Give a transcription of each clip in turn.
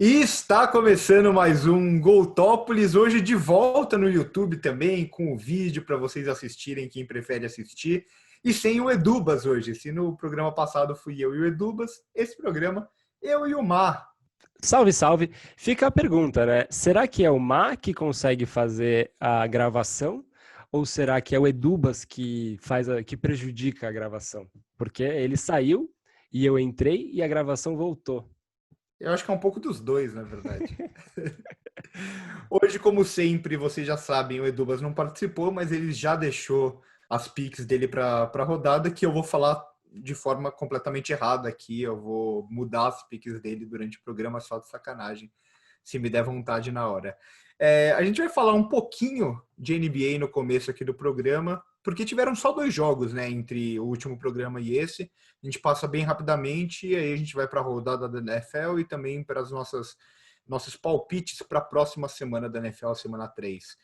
E está começando mais um Goltópolis, hoje de volta no YouTube também, com o vídeo para vocês assistirem, quem prefere assistir, e sem o Edubas hoje. Se no programa passado fui eu e o Edubas, esse programa eu e o Mar. Salve, salve. Fica a pergunta, né? Será que é o Má que consegue fazer a gravação? Ou será que é o Edubas que que prejudica a gravação? Porque ele saiu e eu entrei e a gravação voltou. Eu acho que é um pouco dos dois, na verdade. Hoje, como sempre, vocês já sabem, o Edubas não participou, mas ele já deixou as pics dele para a rodada, que eu vou falar de forma completamente errada aqui. Eu vou mudar as pics dele durante o programa, só de sacanagem, se me der vontade na hora. A gente vai falar um pouquinho de NBA no começo aqui do programa, porque tiveram só 2 jogos, né, entre o último programa e esse. A gente passa bem rapidamente, e aí a gente vai para a rodada da NFL e também para as nossos palpites para a próxima semana da NFL, semana 3.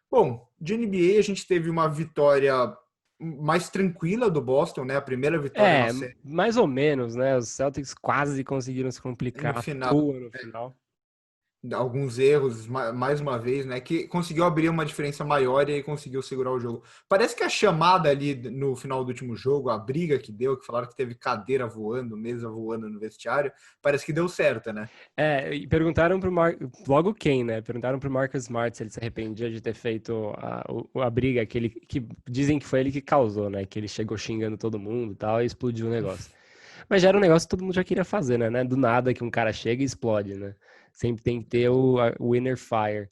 Bom, de NBA a gente teve uma vitória mais tranquila do Boston, né? A primeira vitória na É, série mais ou menos, né? Os Celtics quase conseguiram se no complicar à final. toa no final. Alguns erros, mais uma vez, né? Que conseguiu abrir uma diferença maior e aí conseguiu segurar o jogo. Parece que a chamada ali no final do último jogo, a briga que deu, que falaram que teve cadeira voando, mesa voando no vestiário, parece que deu certo, né? E perguntaram pro logo quem, né? Perguntaram pro Marcus Smart se ele se arrependia de ter feito a briga que dizem que foi ele que causou, né? Que ele chegou xingando todo mundo e tal e explodiu o negócio. Mas já era um negócio que todo mundo já queria fazer, né? Do nada que um cara chega e explode, né? Sempre tem que ter o inner fire.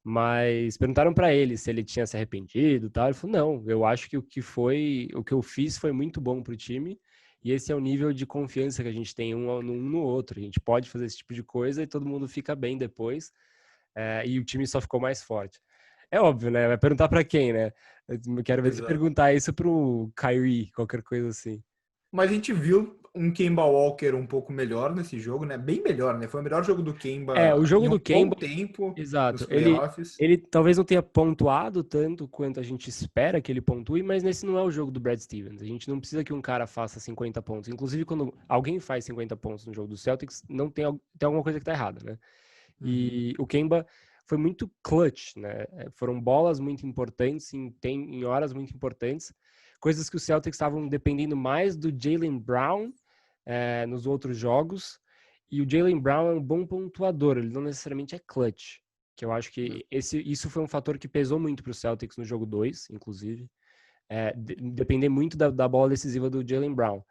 Mas perguntaram pra ele se ele tinha se arrependido e tal. Ele falou: não, eu acho que o que eu fiz foi muito bom pro time. E esse é o nível de confiança que a gente tem um no outro. A gente pode fazer esse tipo de coisa e todo mundo fica bem depois. E o time só ficou mais forte. É óbvio, né? Vai perguntar pra quem, né? Eu quero ver se Exato. perguntar isso pro Kyrie, qualquer coisa assim. Mas a gente viu um Kemba Walker um pouco melhor nesse jogo, né? Bem melhor, né? Foi o melhor jogo do O Kemba jogo em um do bom Kemba, tempo nos exato. playoffs. Ele talvez não tenha pontuado tanto quanto a gente espera que ele pontue, mas nesse não é o jogo do Brad Stevens. A gente não precisa que um cara faça 50 pontos. Inclusive, quando alguém faz 50 pontos no jogo do Celtics, não tem, tem alguma coisa que tá errada, né? Uhum. E o Kemba foi muito clutch, né? Foram bolas muito importantes em horas muito importantes, coisas que os Celtics estavam dependendo mais do Jaylen Brown nos outros jogos. E o Jaylen Brown é um bom pontuador, ele não necessariamente é clutch. Que eu acho que isso foi um fator que pesou muito para o Celtics no jogo 2, inclusive. Depender muito da bola decisiva do Jaylen Brown. A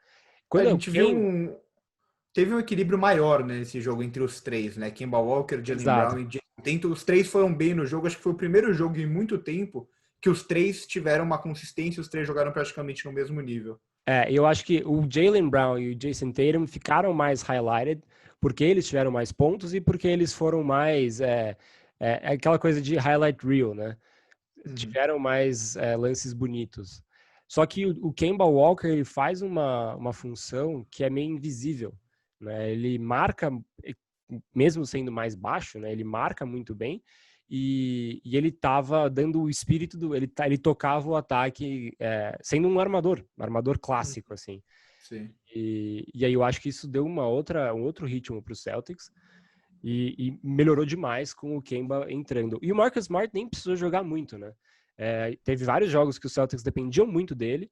Quando é o gente viu Kemba, teve um equilíbrio maior, né, nesse jogo entre os três, né? Kemba Walker, Jaylen exato. Brown e Jason Tatum. Os três foram bem no jogo. Acho que foi o primeiro jogo em muito tempo que os três tiveram uma consistência. Os três jogaram praticamente no mesmo nível. Eu acho que o Jaylen Brown e o Jason Tatum ficaram mais highlighted porque eles tiveram mais pontos e porque eles foram mais aquela coisa de highlight reel, né? Uhum. Tiveram mais lances bonitos. Só que o Kemba Walker ele faz uma função que é meio invisível, né? Ele marca, mesmo sendo mais baixo, né? Ele marca muito bem e ele tava dando o espírito ele tocava o ataque sendo um armador clássico assim. Sim. E aí eu acho que isso deu um outro ritmo para o Celtics e melhorou demais com o Kemba entrando. E o Marcus Smart nem precisou jogar muito, né? Teve vários jogos que os Celtics dependiam muito dele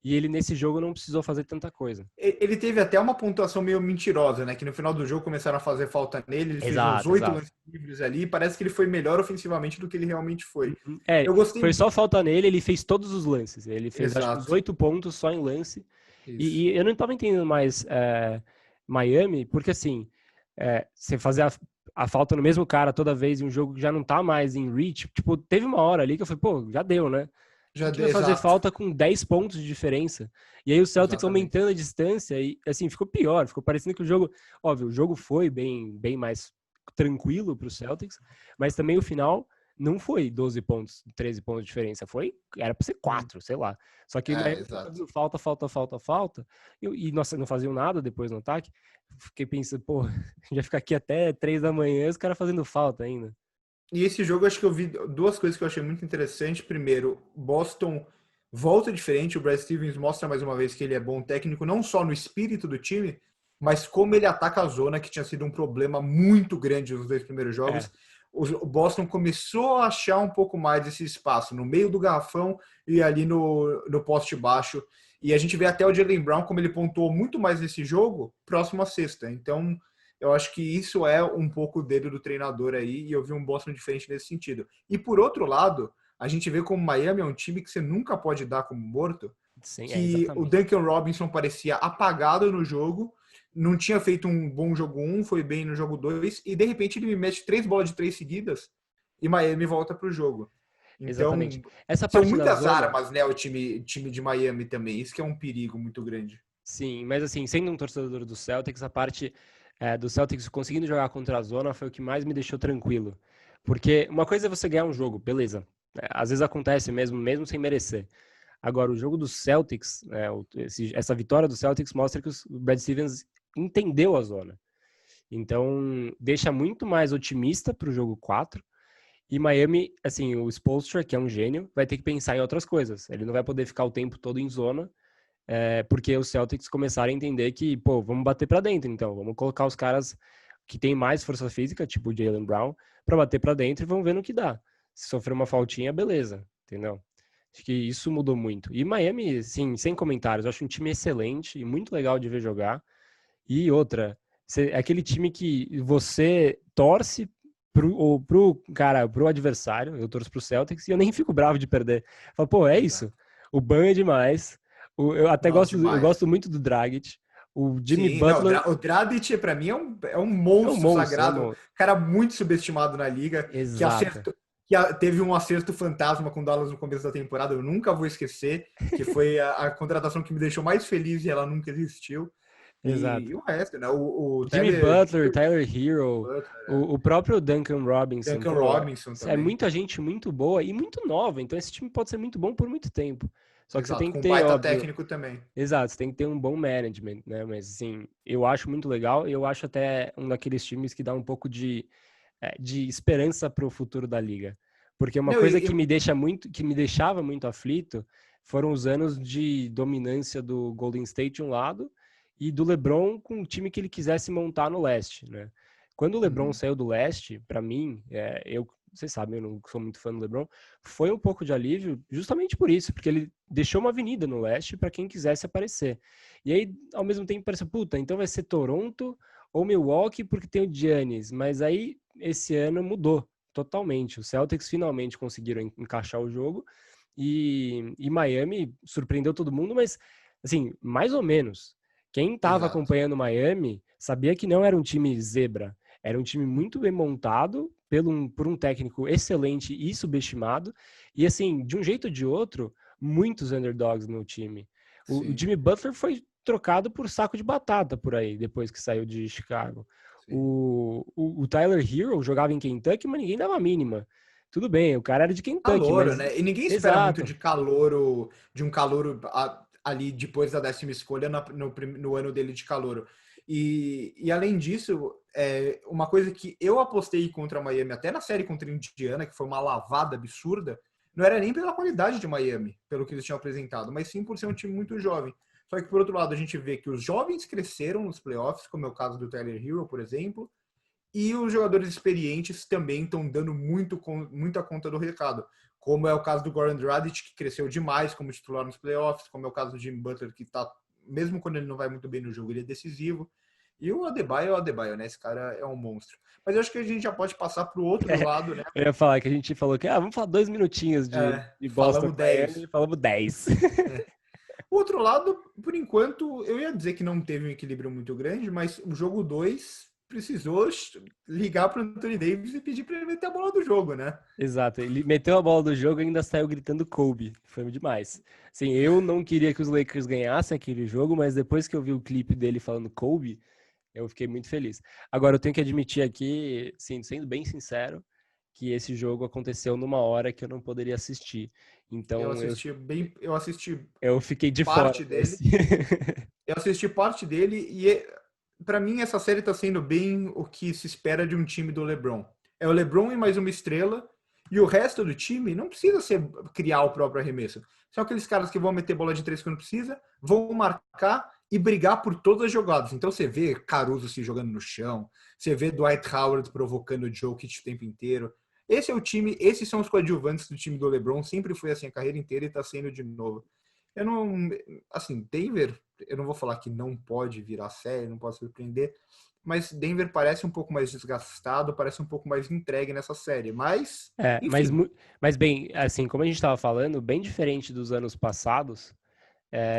e ele nesse jogo não precisou fazer tanta coisa. Ele teve até uma pontuação meio mentirosa, né? Que no final do jogo começaram a fazer falta nele. Ele fez uns Exato, 8 exato. lances livres ali. E parece que ele foi melhor ofensivamente do que ele realmente foi. Uhum. Eu gostei Foi muito. só falta nele, ele fez todos os lances. Ele fez acho que uns Exato. 8 pontos só em lance. Isso. E eu não estava entendendo mais Miami, porque assim, você fazer a falta no mesmo cara toda vez em um jogo que já não tá mais em reach, tipo, teve uma hora ali que eu falei, pô, já deu, né? Já Que deu, vai fazer exato. falta com 10 pontos de diferença. E aí o Celtics Exatamente. aumentando a distância e assim, ficou pior, ficou parecendo que o jogo, óbvio, o jogo foi bem mais tranquilo pro Celtics, mas também o final não foi 12 pontos, 13 pontos de diferença, era para ser 4, sei lá. Só que o Miami foi Exato. fazendo falta, e nossa, não faziam nada depois no ataque. Fiquei pensando, pô, já ficar aqui até 3 da manhã, os caras fazendo falta ainda. E esse jogo, acho que eu vi duas coisas que eu achei muito interessante. Primeiro, Boston volta diferente. O Brad Stevens mostra mais uma vez que ele é bom técnico, não só no espírito do time, mas como ele ataca a zona, que tinha sido um problema muito grande nos 2 primeiros É, jogos, o Boston começou a achar um pouco mais esse espaço no meio do garrafão e ali no poste baixo. E a gente vê até o Jaylen Brown como ele pontuou muito mais nesse jogo, próximo à sexta. Então, eu acho que isso é um pouco o dedo do treinador aí, e eu vi um Boston diferente nesse sentido. E por outro lado, a gente vê como o Miami é um time que você nunca pode dar como morto, sim, é que o exatamente. Duncan Robinson parecia apagado no jogo, não tinha feito um bom jogo 1, foi bem no jogo 2, e de repente ele me mete 3 bolas de 3 seguidas e Miami volta para o jogo. Exatamente. Então, Essa são parte da muitas zona, armas, né, o time de Miami também. Isso que é um perigo muito grande. sim, mas assim, sendo um torcedor do Celtics, a parte do Celtics conseguindo jogar contra a zona foi o que mais me deixou tranquilo. Porque uma coisa é você ganhar um jogo, beleza. Às vezes acontece mesmo sem merecer. Agora, o jogo do Celtics, essa vitória do Celtics mostra que o Brad Stevens entendeu a zona. Então, deixa muito mais otimista para o jogo 4. E Miami, assim, o Spoelstra, que é um gênio, vai ter que pensar em outras coisas. Ele não vai poder ficar o tempo todo em zona, porque os Celtics começaram a entender que, pô, vamos bater para dentro, então. Vamos colocar os caras que têm mais força física, tipo o Jaylen Brown, para bater para dentro e vamos ver no que dá. Se sofrer uma faltinha, beleza, entendeu? Acho que isso mudou muito. E Miami, sim, sem comentários, eu acho um time excelente e muito legal de ver jogar. E outra, é aquele time que você torce pro adversário, eu torço pro Celtics, e eu nem fico bravo de perder. Falo, pô, é isso. Exato. O Ban é demais. Eu até Nossa, gosto, eu demais. gosto muito do Dragic. O Jimmy Sim, não, Butler o Dragic para mim é um é um monstro monstro, é um sagrado, monstro. cara muito subestimado na liga, que Exato, acertou, teve um acerto fantasma com o Dallas no começo da temporada, eu nunca vou esquecer, que foi a contratação que me deixou mais feliz e ela nunca existiu. E exato. o resto, né? O Jimmy Tyler Butler, Tyler Hero, Butler, o próprio Duncan Robinson, Duncan pô, Robinson é também. muita gente muito boa e muito nova, então esse time pode ser muito bom por muito tempo. Só que você Exato, tem que com um ter, baita óbvio, técnico também. exato, você tem que ter um bom management, né? Mas assim, eu acho muito legal e eu acho até um daqueles times que dá um pouco de esperança para o futuro da liga. Porque uma Não, coisa que me deixa muito, que me deixava muito aflito foram os anos de dominância do Golden State de um lado e do LeBron com o time que ele quisesse montar no leste, né? Quando o LeBron uhum, saiu do leste, para mim, vocês sabem, eu não sou muito fã do LeBron, foi um pouco de alívio justamente por isso, porque ele deixou uma avenida no leste para quem quisesse aparecer. E aí, ao mesmo tempo, parece, puta, então vai ser Toronto ou Milwaukee porque tem o Giannis, mas aí esse ano mudou totalmente. Os Celtics finalmente conseguiram encaixar o jogo e Miami surpreendeu todo mundo, mas assim, mais ou menos. Quem estava exato. acompanhando Miami sabia que não era um time zebra, era um time muito bem montado por um técnico excelente e subestimado, e assim, de um jeito ou de outro, muitos underdogs no time. O Sim, Jimmy Butler foi trocado por saco de batata por aí, depois que saiu de Chicago. sim. O Tyler Hero jogava em Kentucky, mas ninguém dava a mínima. Tudo bem, o cara era de Kentucky, Calouro, mas. né? E ninguém espera muito Exato. de calouro, de um calouro ali depois da 10ª escolha no ano dele de calouro. E além disso, uma coisa que eu apostei contra a Miami, até na série contra a Indiana, que foi uma lavada absurda, não era nem pela qualidade de Miami, pelo que eles tinham apresentado, mas sim por ser um time muito jovem. Só que, por outro lado, a gente vê que os jovens cresceram nos playoffs, como é o caso do Tyler Hero, por exemplo, e os jogadores experientes também estão dando muita conta do recado, como é o caso do Goran Dragic, que cresceu demais como titular nos playoffs, como é o caso do Jimmy Butler, que tá, mesmo quando ele não vai muito bem no jogo, ele é decisivo. E o Adebayo é o Adebayo, né? Esse cara é um monstro. Mas eu acho que a gente já pode passar para o outro lado, né? Eu ia falar que a gente falou que vamos falar 2 minutinhos de Boston Falamos com Miami 10. e falamos 10. O outro lado, por enquanto, eu ia dizer que não teve um equilíbrio muito grande, mas o jogo 2 precisou ligar para o Anthony Davis e pedir para ele meter a bola do jogo, né? Exato, ele meteu a bola do jogo e ainda saiu gritando Kobe. Foi demais. Assim, eu não queria que os Lakers ganhassem aquele jogo, mas depois que eu vi o clipe dele falando Kobe, eu fiquei muito feliz. Agora, eu tenho que admitir aqui, sim, sendo bem sincero, que esse jogo aconteceu numa hora que eu não poderia assistir. Então, Eu assisti eu fiquei de fora parte dele. desse. Eu assisti parte dele e para mim essa série tá sendo bem o que se espera de um time do LeBron. É o LeBron e mais uma estrela e o resto do time não precisa criar o próprio arremesso. São aqueles caras que vão meter bola de 3 quando precisa, vão marcar e brigar por todas as jogadas. Então você vê Caruso se jogando no chão, você vê Dwight Howard provocando o Jokic o tempo inteiro. Esse é o time, esses são os coadjuvantes do time do LeBron, sempre foi assim a carreira inteira e tá sendo de novo. Eu não, assim, Denver, eu não vou falar que não pode virar série, não pode surpreender, mas Denver parece um pouco mais desgastado, parece um pouco mais entregue nessa série, mas, Mas, enfim. mas bem, assim, como a gente estava falando, bem diferente dos anos passados,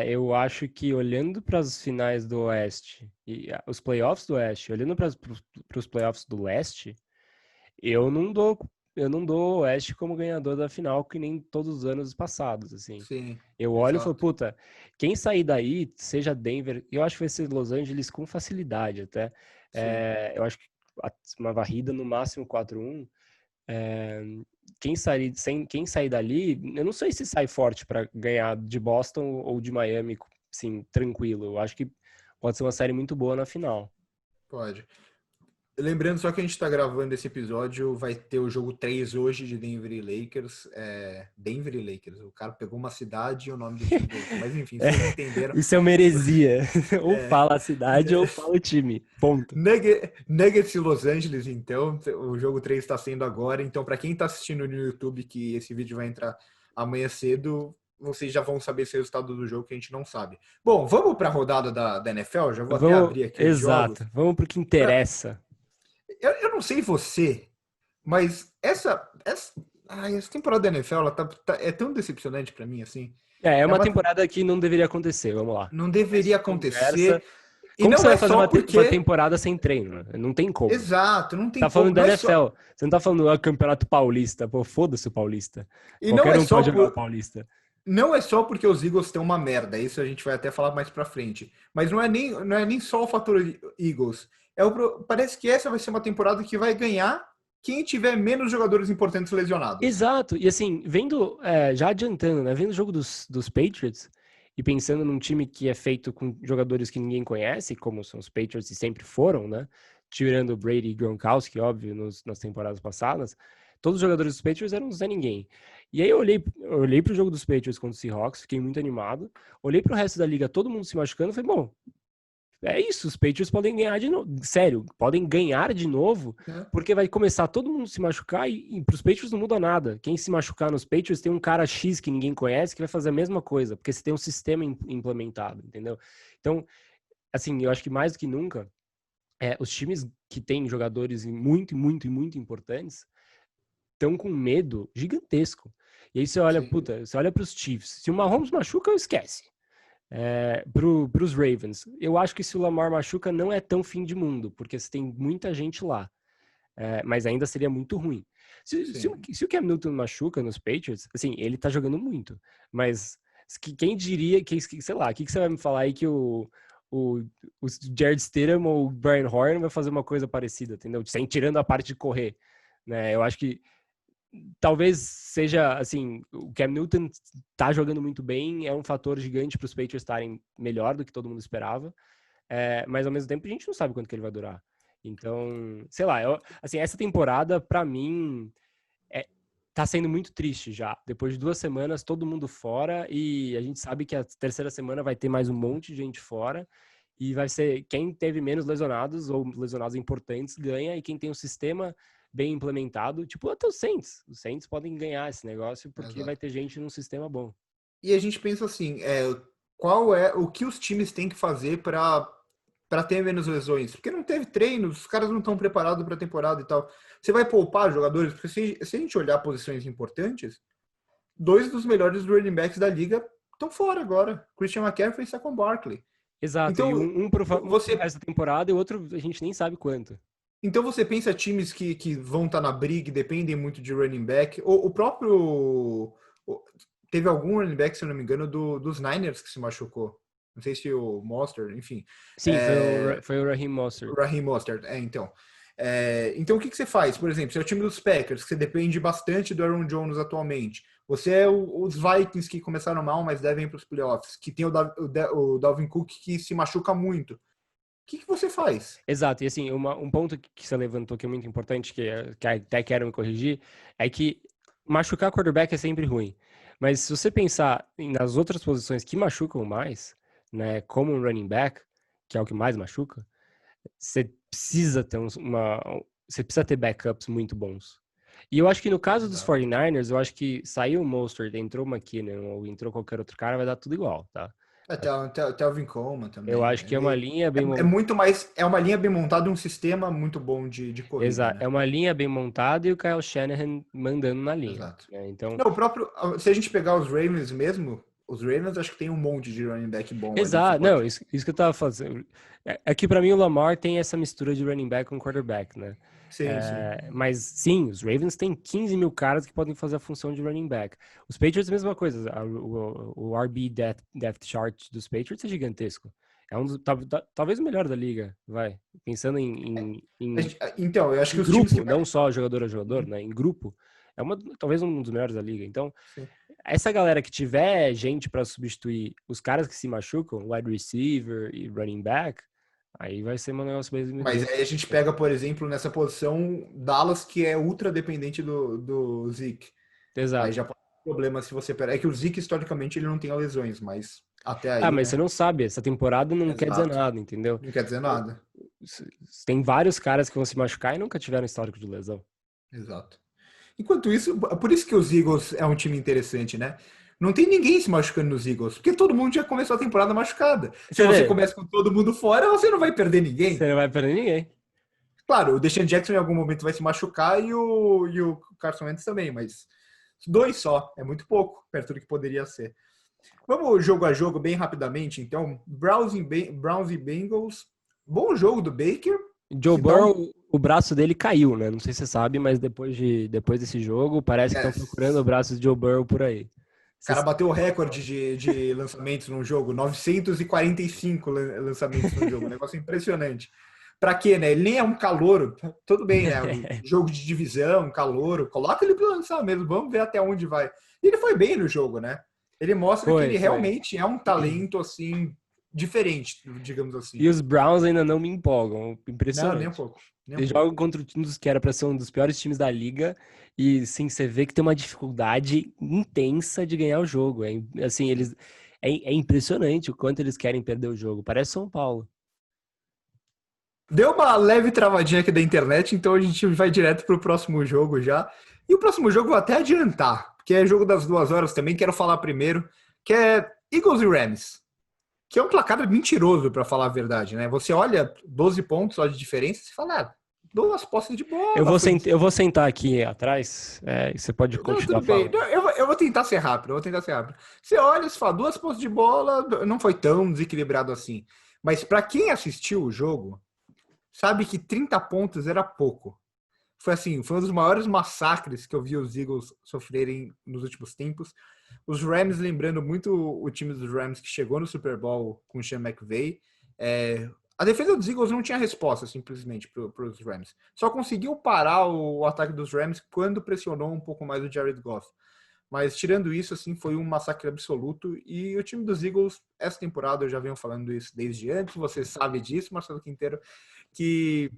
eu acho que olhando para as finais do Oeste e os playoffs do Oeste, olhando para os playoffs do Leste, eu não dou eu não dou o Oeste como ganhador da final, que nem todos os anos passados, assim. Sim, Eu olho e falo, exato. puta, quem sair daí, seja Denver, eu acho que vai ser Los Angeles com facilidade até. Sim. Eu acho que uma varrida no máximo 4-1. É, quem sair dali, eu não sei se sai forte para ganhar de Boston ou de Miami, assim, tranquilo. Eu acho que pode ser uma série muito boa na final. Pode. Lembrando só que a gente está gravando esse episódio, vai ter o jogo 3 hoje de Denver e Lakers. Denver e Lakers, o cara pegou uma cidade e o nome do time do outro. Mas enfim, vocês entenderam. Isso é uma heresia. Ou É, fala a cidade ou fala o time. Ponto. Nuggets e Los Angeles, então, o jogo 3 está sendo agora. Então, para quem está assistindo no YouTube, que esse vídeo vai entrar amanhã cedo, vocês já vão saber esse resultado do jogo que a gente não sabe. Bom, vamos para a rodada da NFL? Já vou até Vamos, abrir aqui os jogos. exato. Vamos pro que Pra, interessa. eu não sei você, mas essa temporada da NFL ela é tão decepcionante para mim assim. É É uma uma, temporada que não deveria acontecer. Vamos lá. não Começo deveria de conversa. acontecer. E Como que não você é vai fazer só uma porque. temporada sem treino, né? Não tem como. Exato, não tem Tá falando como. da Não é só, NFL. Você não tá falando do Campeonato Paulista. Pô, foda-se o Paulista. e não Qualquer é um só pode jogar o por. Paulista. Não é só porque os Eagles estão uma merda, isso a gente vai até falar mais pra frente. Mas não é nem só o fator Eagles. Parece que essa vai ser uma temporada que vai ganhar quem tiver menos jogadores importantes lesionados. Exato. E assim, já adiantando, né? Vendo o jogo dos Patriots e pensando num time que é feito com jogadores que ninguém conhece, como são os Patriots e sempre foram, né? Tirando o Brady e Gronkowski, óbvio, nas temporadas passadas, todos os jogadores dos Patriots eram Zé Ninguém. E aí eu olhei pro jogo dos Patriots contra os Seahawks, fiquei muito animado. Olhei pro resto da liga, todo mundo se machucando, falei, bom, é isso, os Patriots podem ganhar de novo. Sério, podem ganhar de novo, Né? porque vai começar todo mundo se machucar e pros Patriots não muda nada. Quem se machucar nos Patriots tem um cara X que ninguém conhece que vai fazer a mesma coisa, porque você tem um sistema implementado, entendeu? Então, assim, eu acho que mais do que nunca, os times que têm jogadores muito, muito e muito importantes estão com medo gigantesco. E aí você olha, Sim, puta, você olha pros Chiefs. Se o Mahomes machuca, esquece. Para os Ravens, eu acho que se o Lamar machuca não é tão fim de mundo, porque você tem muita gente lá, mas ainda seria muito ruim. sim. Se o Cam Newton machuca nos Patriots, assim, ele tá jogando muito, mas quem diria, sei lá, o que você vai me falar aí que o, o Jared Stidham ou o Brian Hoyer vai fazer uma coisa parecida, entendeu? Sem tirando a parte de correr, né? Eu acho que talvez seja, assim, o Cam Newton tá jogando muito bem, é um fator gigante para os Patriots estarem melhor do que todo mundo esperava, mas ao mesmo tempo a gente não sabe quanto que ele vai durar. Então, sei lá, assim, essa temporada, para mim, tá sendo muito triste já. Depois de 2 semanas, todo mundo fora, e a gente sabe que a terceira semana vai ter mais um monte de gente fora, e vai ser quem teve menos lesionados, ou lesionados importantes, ganha, e quem tem um sistema bem implementado, tipo até os Saints. Os Saints podem ganhar esse negócio porque vai Exato. ter gente num sistema bom. E a gente pensa assim, qual é o que os times têm que fazer para ter menos lesões? Porque não teve treino, os caras não estão preparados para a temporada e tal. Você vai poupar jogadores? Porque se a gente olhar posições importantes, dois dos melhores running backs da liga estão fora agora. Christian McCaffrey e Saquon Barkley. Exato, e Então, um pro você, resto da temporada e o outro a gente nem sabe quanto. então você pensa times que vão estar na briga e dependem muito de running back. O próprio. Teve algum running back, se eu não me engano, dos Niners que se machucou. Não sei se o Monster, enfim. Sim, foi o Raheem Mostert. O Raheem Mostert, então. Então, o que você faz? Por exemplo, se é o time dos Packers, que você depende bastante do Aaron Jones atualmente. Você é os Vikings que começaram mal, mas devem ir para os playoffs. Que tem o Dalvin Cook que se machuca muito. O que você faz? Exato, e assim, um ponto que você levantou que é muito importante, que até quero me corrigir, é que machucar quarterback é sempre ruim. Mas se você pensar nas outras posições que machucam mais, né, como um running back, que é o que mais machuca, você precisa ter você precisa ter backups muito bons. E eu acho que no caso dos Exato. 49ers, eu acho que saiu o Mostert, entrou o McKinnon ou entrou qualquer outro cara, vai dar tudo igual, tá? Até o Alvin Coleman Eu também. acho que é uma linha bem É muito mais. É uma linha bem montada, um sistema muito bom de corrida, Exato, né? é uma linha bem montada e o Kyle Shanahan mandando na linha, Exato. né? Então, Não, o próprio. Se a gente pegar os Ravens mesmo, os Ravens acho que tem um monte de running back bom ali que exato, pode. não, isso que eu tava fazendo. É que pra mim o Lamar tem essa mistura de running back com quarterback, né? Sim, sim. Mas sim, os Ravens têm 15 mil caras que podem fazer a função de running back. Os Patriots, a mesma coisa. O RB depth chart dos Patriots é gigantesco. É um dos, talvez o melhor da liga, vai. Pensando Então, eu acho que em os times que grupo, mais. não só jogador a jogador, né? Em grupo, talvez um dos melhores da liga. Então, Sim. essa galera que tiver gente para substituir os caras que se machucam, wide receiver e running back, aí vai ser um negócio bem Mas aí a gente pega, por exemplo, nessa posição, Dallas, que é ultra dependente do Zeke. Aí exato. já pode ter problema se você. É que o Zeke, historicamente, ele não tem lesões, mas até Ah, aí, mas você né? não sabe, essa temporada não quer dizer Exato. nada, entendeu? Não quer dizer Então, nada. tem vários caras que vão se machucar e nunca tiveram histórico de lesão. Exato. Enquanto isso, por isso que os Eagles é um time interessante, né? Não tem ninguém se machucando nos Eagles, porque todo mundo já começou a temporada machucada. Se Você você vê, começa com todo mundo fora, você não vai perder ninguém. você não vai perder ninguém. Claro, o Deshaun Jackson em algum momento vai se machucar e o Carson Wentz também, mas dois só, é muito pouco, perto do que poderia ser. Vamos jogo a jogo bem rapidamente, então. Browns e Bengals. Bom jogo do Baker, Joe que dá um. Burrow, o braço dele caiu, né? Não sei se você sabe, mas depois desse jogo, parece que É, estão procurando o braço de Joe Burrow por aí. o cara bateu o recorde de lançamentos num jogo, 945 lançamentos no jogo, um negócio impressionante. Pra quê, né? Ele nem é um calouro, tudo bem, né? Um jogo de divisão, um calouro, coloca ele pra lançar mesmo, vamos ver até onde vai. E ele foi bem no jogo, né? Ele mostra que Foi, ele foi. realmente é um talento, assim, diferente, digamos assim. E os Browns ainda não me empolgam. Não, nem um Impressionante. pouco, nem um Eles pouco. jogam contra um dos que era para ser um dos piores times da liga e sim, você vê que tem uma dificuldade intensa de ganhar o jogo. Assim, é impressionante o quanto eles querem perder o jogo. Parece São Paulo. Deu uma leve travadinha aqui da internet, então a gente vai direto pro próximo jogo já. E o próximo jogo eu vou até adiantar, porque é jogo das 2 horas também, quero falar primeiro, que é Eagles e Rams, que é um placar mentiroso, para falar a verdade, né? Você olha 12 pontos só de diferença e fala, duas posses de bola, foi. Eu vou sentar aqui atrás, e você pode Não, tudo continuar bem. falando. Não, eu vou tentar ser rápido, eu vou tentar ser rápido. Você olha e fala, duas posses de bola, não foi tão desequilibrado assim. Mas para quem assistiu o jogo, sabe que 30 pontos era pouco. Foi assim, foi um dos maiores massacres que eu vi os Eagles sofrerem nos últimos tempos. Os Rams, lembrando muito o time dos Rams que chegou no Super Bowl com o Sean McVay. A defesa dos Eagles não tinha resposta, simplesmente, para os Rams. Só conseguiu parar o ataque dos Rams quando pressionou um pouco mais o Jared Goff. Mas tirando isso, assim, foi um massacre absoluto. E o time dos Eagles, essa temporada, eu já venho falando isso desde antes, você sabe disso, Marcelo Quinteiro, que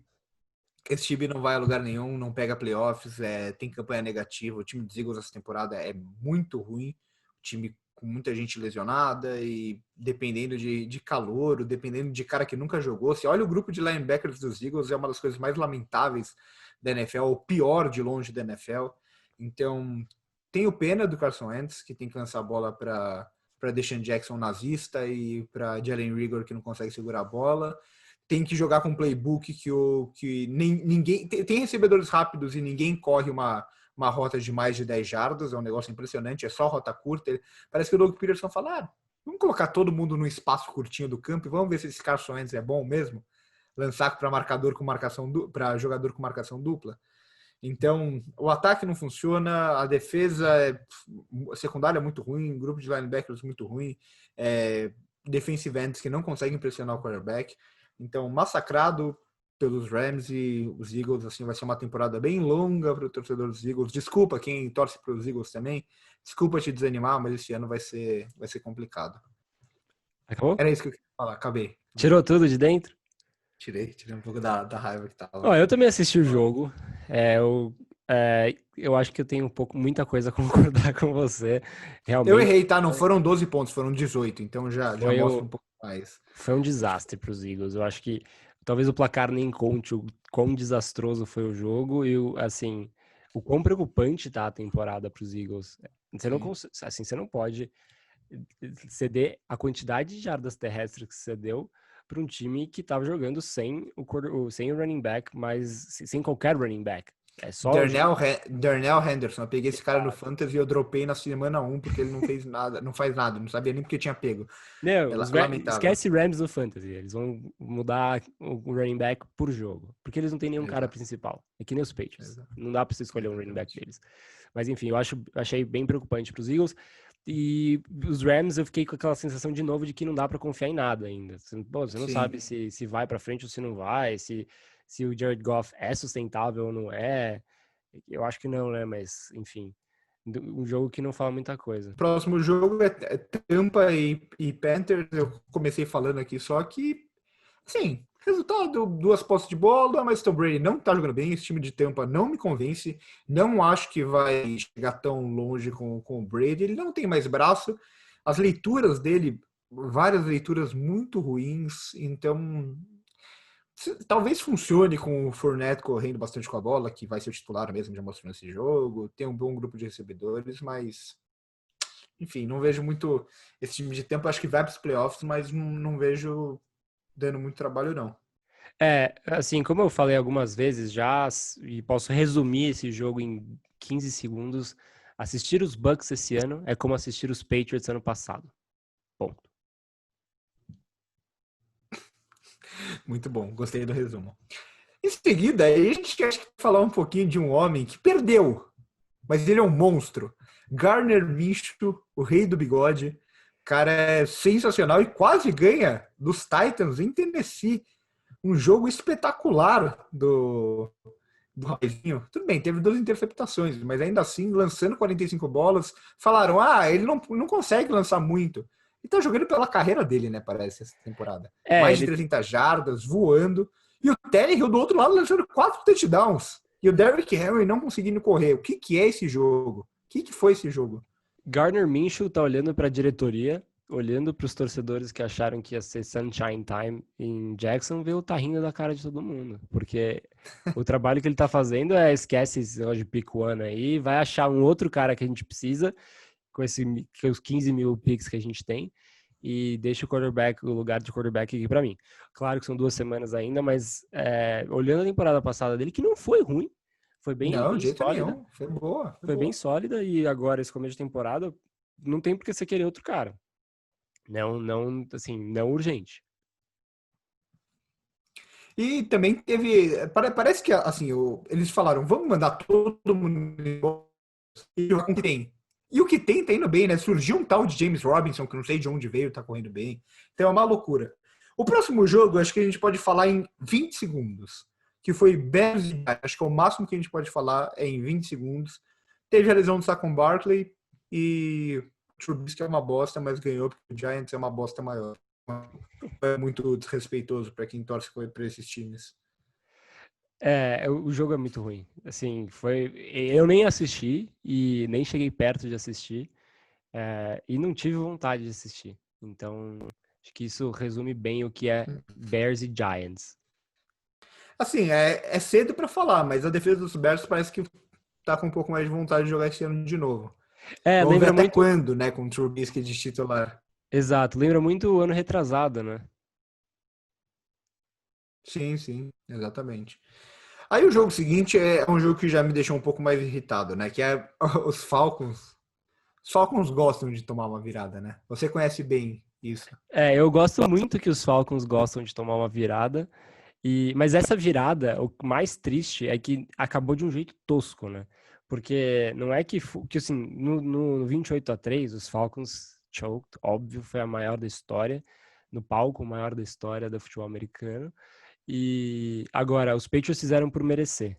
esse time não vai a lugar nenhum, não pega playoffs, tem campanha negativa. O time dos Eagles essa temporada é muito ruim. O time com muita gente lesionada e dependendo de calor, dependendo de cara que nunca jogou. Se olha o grupo de linebackers dos Eagles, é uma das coisas mais lamentáveis da NFL, o pior de longe da NFL. Então, tenho pena do Carson Wentz, que tem que lançar a bola para Deshaun Jackson nazista e para Jalen Reagor, que não consegue segurar a bola. Tem que jogar com um playbook que ninguém. Tem recebedores rápidos e ninguém corre uma rota de mais de 10 jardas, é um negócio impressionante, é só rota curta. Parece que o Doug Peterson fala: vamos colocar todo mundo num espaço curtinho do campo e vamos ver se esse Carson Wentz é bom mesmo. Lançar para marcador com marcação para jogador com marcação dupla. Então, o ataque não funciona, a defesa a secundária é muito ruim, grupo de linebackers muito ruim, defensive ends que não conseguem pressionar o quarterback. Então, massacrado pelos Rams e os Eagles, assim, vai ser uma temporada bem longa para o torcedor dos Eagles. Desculpa quem torce para os Eagles também. Desculpa te desanimar, mas esse ano vai ser complicado. Acabou? Era isso que eu queria falar. Acabei. Tirou tudo de dentro? Tirei um pouco da raiva que tava. Ó, eu também assisti o jogo. Eu acho que eu tenho muita coisa a concordar com você. Eu Realmente errei, tá? Não foram 12 pontos, foram 18. Então já foi mostra o, um pouco. Mas, Foi um desastre para os Eagles. Eu acho que talvez o placar nem conte o quão desastroso foi o jogo e assim, o quão preocupante tá a temporada para os Eagles. sim. Assim, você não pode ceder a quantidade de jardas terrestres que você deu para um time que estava jogando sem o running back, mas sem qualquer running back. É só Darnell Henderson, eu peguei esse cara no Fantasy e eu dropei na semana 1 porque ele não fez nada, não faz nada, não sabia nem porque tinha pego. Não, É lamentável. esquece Rams no Fantasy. Eles vão mudar o running back por jogo. Porque eles não têm nenhum cara Exato, principal. É que nem os Patriots. exato, Não dá pra você escolher um running back exatamente. deles. Mas enfim, achei bem preocupante pros Eagles. E os Rams eu fiquei com aquela sensação de novo de que não dá pra confiar em nada ainda. Você não Sim. sabe se vai pra frente ou se não vai, se o Jared Goff é sustentável ou não é. Eu acho que não, né? Mas, enfim. Um jogo que não fala muita coisa. O próximo jogo é Tampa e Panthers. Eu comecei falando aqui, só que, sim, resultado, 2 posses de bola, mas Tom Brady não tá jogando bem. Esse time de Tampa não me convence. Não acho que vai chegar tão longe com o Brady. Ele não tem mais braço. As leituras dele, várias leituras muito ruins. Então, talvez funcione com o Fournette correndo bastante com a bola, que vai ser o titular mesmo, já mostrou nesse jogo. Tem um bom grupo de recebedores, mas enfim, não vejo muito esse time de tempo. Acho que vai para os playoffs, mas não vejo dando muito trabalho, não. Assim, como eu falei algumas vezes já, e posso resumir esse jogo em 15 segundos, assistir os Bucks esse ano é como assistir os Patriots ano passado. Ponto. Muito bom, gostei do resumo. Em seguida, a gente quer falar um pouquinho de um homem que perdeu, mas ele é um monstro. Gardner Minshew, o rei do bigode. Cara, é sensacional e quase ganha dos Titans em Tennessee. Um jogo espetacular do Rapazinho. Tudo bem, teve 2 interceptações, mas ainda assim, lançando 45 bolas, falaram: ele não consegue lançar muito. E tá jogando pela carreira dele, né? Parece, essa temporada. Mais de Ele 300 jardas, voando. E o Tannehill do outro lado lançando 4 touchdowns. E o Derrick Henry não conseguindo correr. O que é esse jogo? O que foi esse jogo? Gardner Minshew tá olhando para a diretoria, olhando para os torcedores que acharam que ia ser Sunshine Time em Jacksonville, tá rindo da cara de todo mundo, porque o trabalho que ele tá fazendo esquece esse negócio de pick one aí, vai achar um outro cara que a gente precisa com os 15 mil picks que a gente tem e deixa o lugar de quarterback aqui para mim. Claro que são 2 semanas ainda, mas olhando a temporada passada dele, que não foi ruim, foi Não, bem de jeito sólida, nenhum. Foi boa, foi foi bem boa. sólida e agora esse começo de temporada não tem por que você querer outro cara. Não, assim, não urgente. E também teve. Parece que assim, eles falaram: vamos mandar todo mundo embora e jogar com o que tem. E o que tem tá indo bem, né? Surgiu um tal de James Robinson, que não sei de onde veio, tá correndo bem. Então é uma loucura. O próximo jogo, acho que a gente pode falar em 20 segundos. Que foi Bears e Giants. Acho que é o máximo que a gente pode falar é em 20 segundos. Teve a lesão do Saquon Barkley e o Trubisky é uma bosta, mas ganhou porque o Giants é uma bosta maior. É muito desrespeitoso para quem torce para esses times. O jogo é muito ruim. Assim, eu nem assisti e nem cheguei perto de assistir. E não tive vontade de assistir. Então, acho que isso resume bem o que é Bears e Giants. Assim, é cedo para falar, mas a defesa dos Bears parece que tá com um pouco mais de vontade de jogar esse ano de novo. Vamos ver Lembra até muito. quando, né, com o Trubisky de titular. Exato, lembra muito o ano retrasado, né? Sim, sim, exatamente. Aí o jogo seguinte é um jogo que já me deixou um pouco mais irritado, né? Que é os Falcons. Os Falcons gostam de tomar uma virada, né? Você conhece bem isso. Eu gosto muito que os Falcons gostam de tomar uma virada. Mas essa virada, o mais triste é que acabou de um jeito tosco, né? Porque não é que assim, no 28-3, os Falcons choked, óbvio, foi a maior da história, no palco, o maior da história do futebol americano. E agora, os Patriots fizeram por merecer.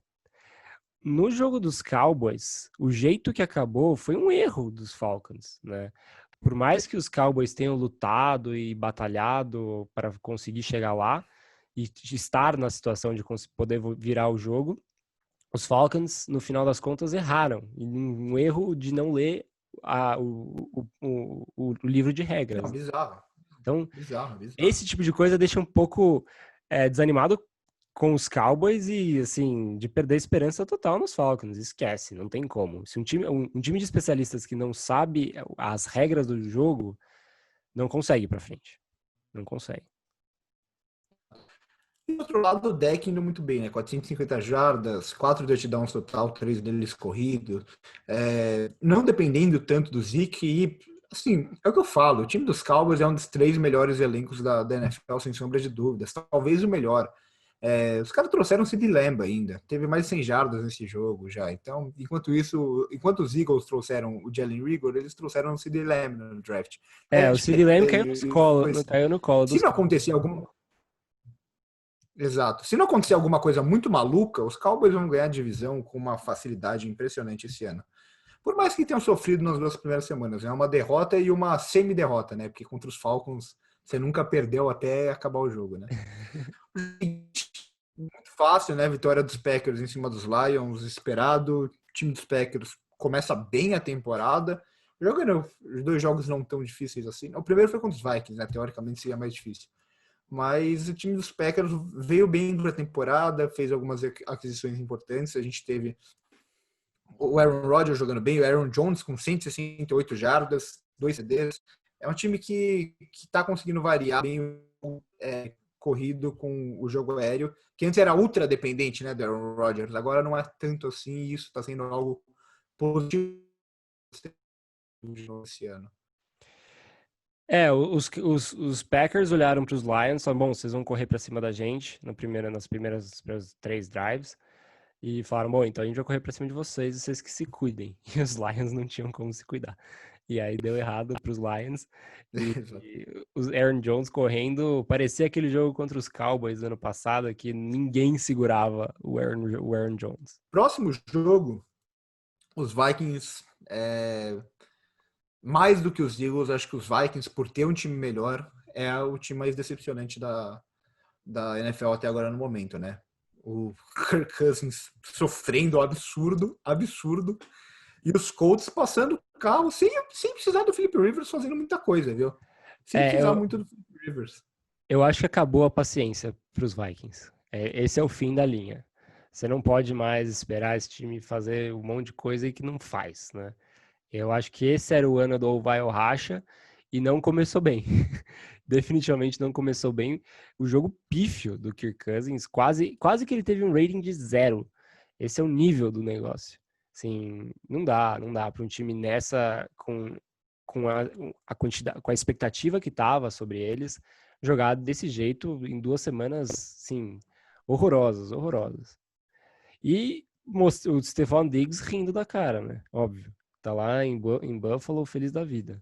No jogo dos Cowboys, o jeito que acabou foi um erro dos Falcons, né? Por mais que os Cowboys tenham lutado e batalhado para conseguir chegar lá e estar na situação de poder virar o jogo, os Falcons, no final das contas, erraram. E um erro de não ler o livro de Não, regras. bizarro. Então, Bizarro, bizarro. esse tipo de coisa deixa um pouco desanimado com os Cowboys e, assim, de perder a esperança total nos Falcons. Esquece, não tem como. Se um time de especialistas que não sabe as regras do jogo, não consegue ir pra frente. Não consegue. E do outro lado, o deck indo muito bem, né? 450 jardas, 4 touchdowns total, 3 deles corridos. Não dependendo tanto do Zeke. E, assim, é o que eu falo: o time dos Cowboys é um dos 3 melhores elencos da NFL, sem sombra de dúvidas. Talvez o melhor. Os caras trouxeram o CeeDee Lamb ainda. Teve mais de 100 jardas nesse jogo já. Então, enquanto os Eagles trouxeram o Jalen Reagor, eles trouxeram o CeeDee Lamb no draft. O CeeDee Lamb caiu no colo Se dos não acontecer algum. Exato. Se não acontecer alguma coisa muito maluca, os Cowboys vão ganhar a divisão com uma facilidade impressionante esse ano. Por mais que tenham sofrido nas 2 primeiras semanas, é uma derrota e uma semi-derrota, né? Porque contra os Falcons você nunca perdeu até acabar o jogo, né? Muito fácil, né? Vitória dos Packers em cima dos Lions, esperado. O time dos Packers começa bem a temporada. Os 2 jogos não tão difíceis assim. O primeiro foi contra os Vikings, né? Teoricamente seria mais difícil. Mas o time dos Packers veio bem para a temporada, fez algumas aquisições importantes. A gente teve o Aaron Rodgers jogando bem, o Aaron Jones com 168 jardas, 2 CDs. É um time que está conseguindo variar bem corrido com o jogo aéreo, que antes era ultra dependente, né, do Aaron Rodgers. Agora não é tanto assim, e isso está sendo algo positivo esse ano. Os Packers olharam para os Lions, falaram, bom, vocês vão correr para cima da gente nas primeiras 3 drives, e falaram, bom, então a gente vai correr para cima de vocês, vocês que se cuidem. E os Lions não tinham como se cuidar. E aí deu errado para os Lions. E os Aaron Jones correndo, parecia aquele jogo contra os Cowboys do ano passado, que ninguém segurava o Aaron Jones. Próximo jogo, os Vikings... mais do que os Eagles, acho que os Vikings, por ter um time melhor, é o time mais decepcionante da NFL até agora no momento, né? O Kirk Cousins sofrendo absurdo, e os Colts passando o carro sem precisar do Philip Rivers fazendo muita coisa, viu? Sem precisar muito do Philip Rivers. Eu acho que acabou a paciência para os Vikings. Esse é o fim da linha. Você não pode mais esperar esse time fazer um monte de coisa que não faz, né? Eu acho que esse era o ano do ou vai ou racha e não começou bem. Definitivamente não começou bem. O jogo pífio do Kirk Cousins, quase que ele teve um rating de 0. Esse é o nível do negócio. Assim, não dá para um time nessa com a quantidade, com a expectativa que estava sobre eles, jogar desse jeito em 2 semanas, sim, horrorosas. E o Stephon Diggs rindo da cara, né? Óbvio. Tá lá em Buffalo, feliz da vida.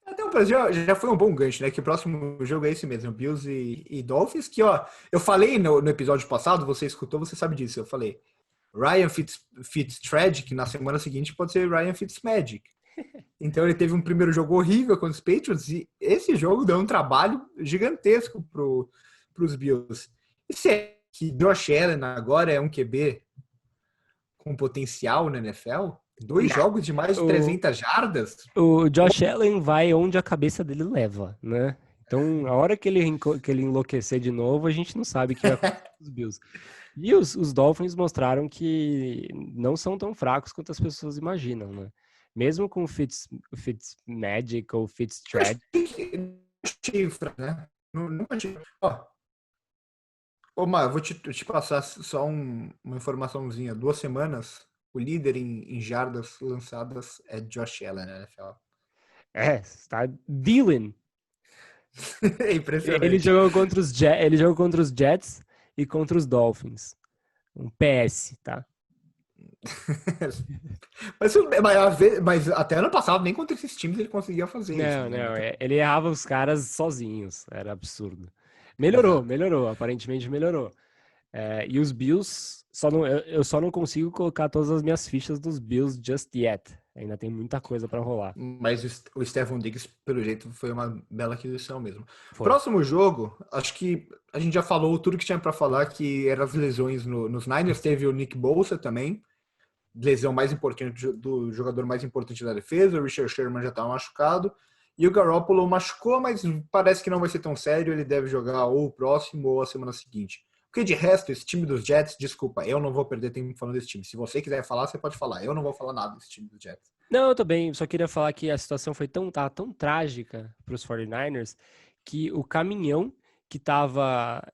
Então, já foi um bom gancho, né? Que o próximo jogo é esse mesmo, Bills e Dolphins, que, ó, eu falei no episódio passado, você escutou, você sabe disso, eu falei, Ryan Fitztragic, na semana seguinte pode ser Ryan Fitzmagic. Então ele teve um primeiro jogo horrível contra os Patriots, e esse jogo deu um trabalho gigantesco pros Bills. E se é que Josh Allen agora é um QB com potencial na NFL? 2 jogos de mais de 300 jardas? O Josh Allen vai onde a cabeça dele leva, né? Então, a hora que ele enlouquecer de novo, a gente não sabe o que vai acontecer com os Bills. E os Dolphins mostraram que não são tão fracos quanto as pessoas imaginam, né? Mesmo com o Fitzmagic ou Fitztragic. Chifra, né? Nunca chifra. Ô, Mar, vou te passar só uma informaçãozinha. 2 semanas, o líder em jardas lançadas é Josh Allen na NFL. Está dealing. É impressionante. Ele jogou contra os Jets e contra os Dolphins. Um PS, tá? mas até ano passado, nem contra esses times ele conseguia fazer isso. Não, ele errava os caras sozinhos, era absurdo. Melhorou, aparentemente melhorou. E os Bills, eu só não consigo colocar todas as minhas fichas dos Bills just yet. Ainda tem muita coisa pra rolar. Mas o Stephon Diggs, pelo jeito, foi uma bela aquisição mesmo. Foi. Próximo jogo, acho que a gente já falou tudo que tinha pra falar, que eram as lesões nos Niners. Teve o Nick Bosa também, lesão mais importante do jogador mais importante da defesa. O Richard Sherman já estava machucado. E o Garoppolo machucou, mas parece que não vai ser tão sério. Ele deve jogar ou o próximo ou a semana seguinte. Porque de resto, esse time dos Jets, desculpa, eu não vou perder tempo falando desse time. Se você quiser falar, você pode falar. Eu não vou falar nada desse time dos Jets. Não, eu tô bem. Só queria falar que a situação foi tão trágica para os 49ers que o caminhão que tava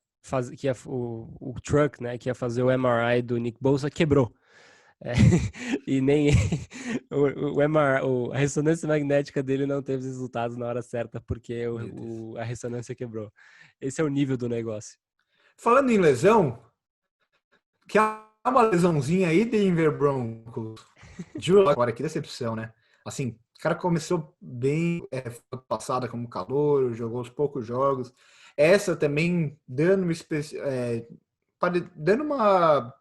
o truck, né, que ia fazer o MRI do Nick Bosa quebrou. É, e nem o MRI, a ressonância magnética dele não teve resultados na hora certa porque a ressonância quebrou. Esse é o nível do negócio. Falando em lesão, que há uma lesãozinha aí, Denver Broncos. Agora, que decepção, né? Assim, o cara começou bem passada como calor, jogou os poucos jogos. Essa também dando uma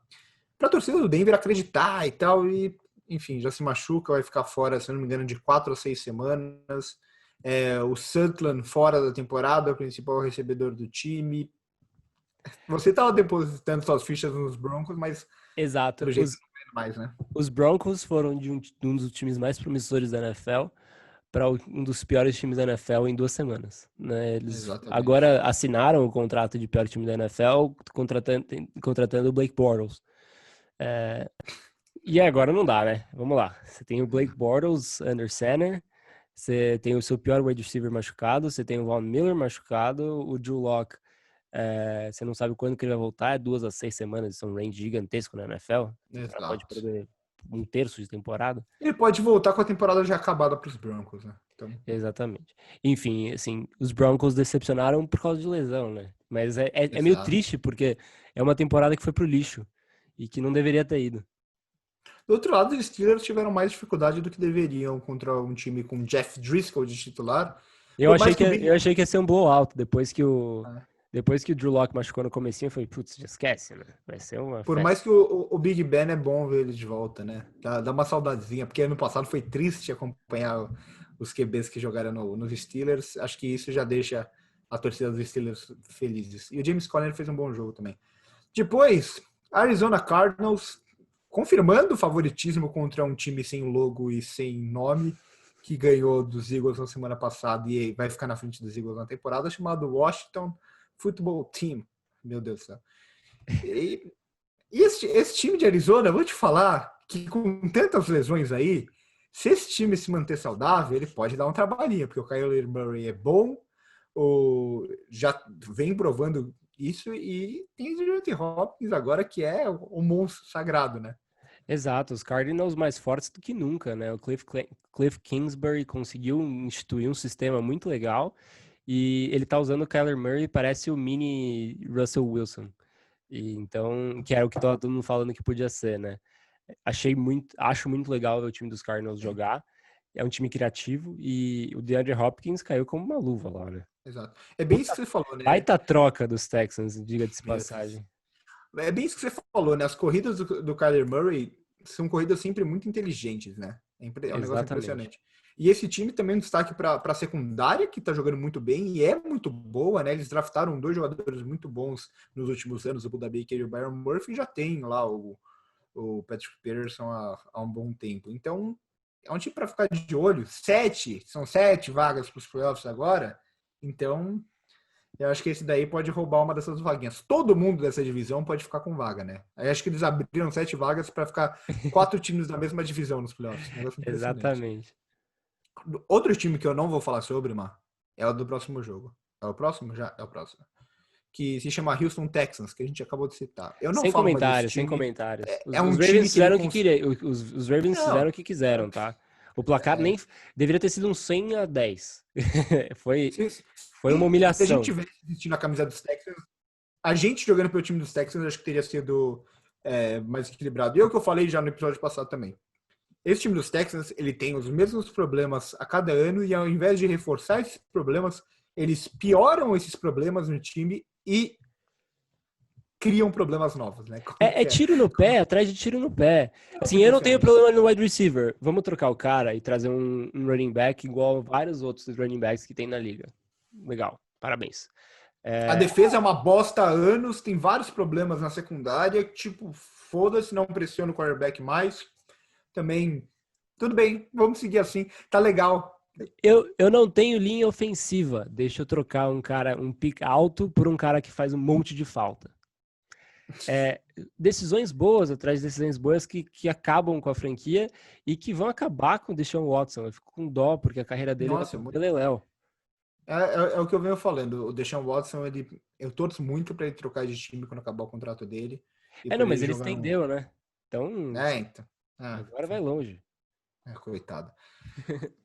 pra torcida do Denver acreditar e tal, e enfim, já se machuca, vai ficar fora, se não me engano, de 4 a 6 semanas. O Sutton fora da temporada, o principal recebedor do time. Você estava depositando suas fichas nos Broncos, mas exato. pelo jeito não vendo mais, né? Os Broncos foram de um dos times mais promissores da NFL para um dos piores times da NFL em 2 semanas. Né? Eles agora assinaram o contrato de pior time da NFL, contratando o Blake Bortles. E agora não dá, né? Vamos lá. Você tem o Blake Bortles under center, você tem o seu pior wide receiver machucado, você tem o Von Miller machucado, o Drew Lock, você não sabe quando que ele vai voltar, é 2 a 6 semanas, isso é um range gigantesco na NFL. O cara pode perder 1/3 de temporada. Ele pode voltar com a temporada já acabada para os Broncos, né? Então... Exatamente. Enfim, assim, os Broncos decepcionaram por causa de lesão, né? Mas é meio triste, porque é uma temporada que foi pro lixo e que não deveria ter ido. Do outro lado, os Steelers tiveram mais dificuldade do que deveriam contra um time com Jeff Driscoll de titular. Eu achei que ia ser um blowout depois que o Drew Lock machucou no comecinho, eu falei, putz, já esquece, né? Vai ser uma Por festa. mais que o Big Ben é bom ver ele de volta, né? Dá uma saudadezinha, porque ano passado foi triste acompanhar os QBs que jogaram nos Steelers. Acho que isso já deixa a torcida dos Steelers felizes. E o James Conner fez um bom jogo também. Depois, Arizona Cardinals confirmando o favoritismo contra um time sem logo e sem nome, que ganhou dos Eagles na semana passada e vai ficar na frente dos Eagles na temporada, chamado Washington Football Team. Meu Deus do céu. E esse time de Arizona, eu vou te falar que com tantas lesões aí, se esse time se manter saudável, ele pode dar um trabalhinho, porque o Kyler Murray é bom, já vem provando isso, e tem o DeAndre Hopkins agora, que é o monstro sagrado, né? Exato, os Cardinals mais fortes do que nunca, né? O Cliff Kingsbury conseguiu instituir um sistema muito legal e ele tá usando o Kyler Murray, parece o mini Russell Wilson. E então, que era o que tava todo mundo falando que podia ser, né? Acho muito legal ver o time dos Cardinals jogar. É um time criativo e o DeAndre Hopkins caiu como uma luva lá, né? Exato. É bem isso que você falou, né? Baita troca dos Texans, diga-se de passagem. É bem isso que você falou, né? As corridas do Kyler Murray são corridas sempre muito inteligentes, né? É um negócio impressionante. E esse time também é um destaque para a secundária, que está jogando muito bem e é muito boa, né? Eles draftaram 2 jogadores muito bons nos últimos anos, o Buda Baker e o Byron Murphy, e já tem lá o Patrick Peterson há um bom tempo. Então, é um time para ficar de olho. São 7 vagas para os playoffs agora. Então, eu acho que esse daí pode roubar uma dessas vaguinhas. Todo mundo dessa divisão pode ficar com vaga, né? Aí acho que eles abriram 7 vagas para ficar 4 times da mesma divisão nos playoffs. Exatamente. Outro time que eu não vou falar sobre, Mar, é o do próximo jogo. É o próximo? Já é o próximo. Que se chama Houston Texans, que a gente acabou de citar. Eu não sem falo comentários, time. sem comentários. É um os Ravens fizeram o que queriam. Os Ravens fizeram o que quiseram, tá? O placar nem deveria ter sido um 100-10. foi uma humilhação. Se a gente tivesse vestindo a camisa dos Texans, a gente jogando pelo time dos Texans, acho que teria sido mais equilibrado. E é o que eu falei já no episódio passado também. Esse time dos Texans, ele tem os mesmos problemas a cada ano e ao invés de reforçar esses problemas, eles pioram esses problemas no time e criam problemas novos, né? Tiro no pé, atrás de tiro no pé. Assim, eu não tenho problema no wide receiver. Vamos trocar o cara e trazer um running back igual vários outros running backs que tem na liga. Legal, parabéns. A defesa é uma bosta há anos, tem vários problemas na secundária, tipo, foda-se, não pressiona o quarterback mais. Também, tudo bem, vamos seguir assim. Tá legal Eu não tenho linha ofensiva. Deixa eu trocar um pick alto por um cara que faz um monte de falta. Decisões boas atrás de decisões boas que acabam com a franquia e que vão acabar com o Deshaun Watson. Eu fico com dó, porque a carreira dele vai Nossa, pro beleléu. é o que eu venho falando. O Deshaun Watson, eu torço muito para ele trocar de time quando acabar o contrato dele e Não, para mas ele ele jogar no. estendeu, né? Então, É, então. Ah, agora vai longe. coitado.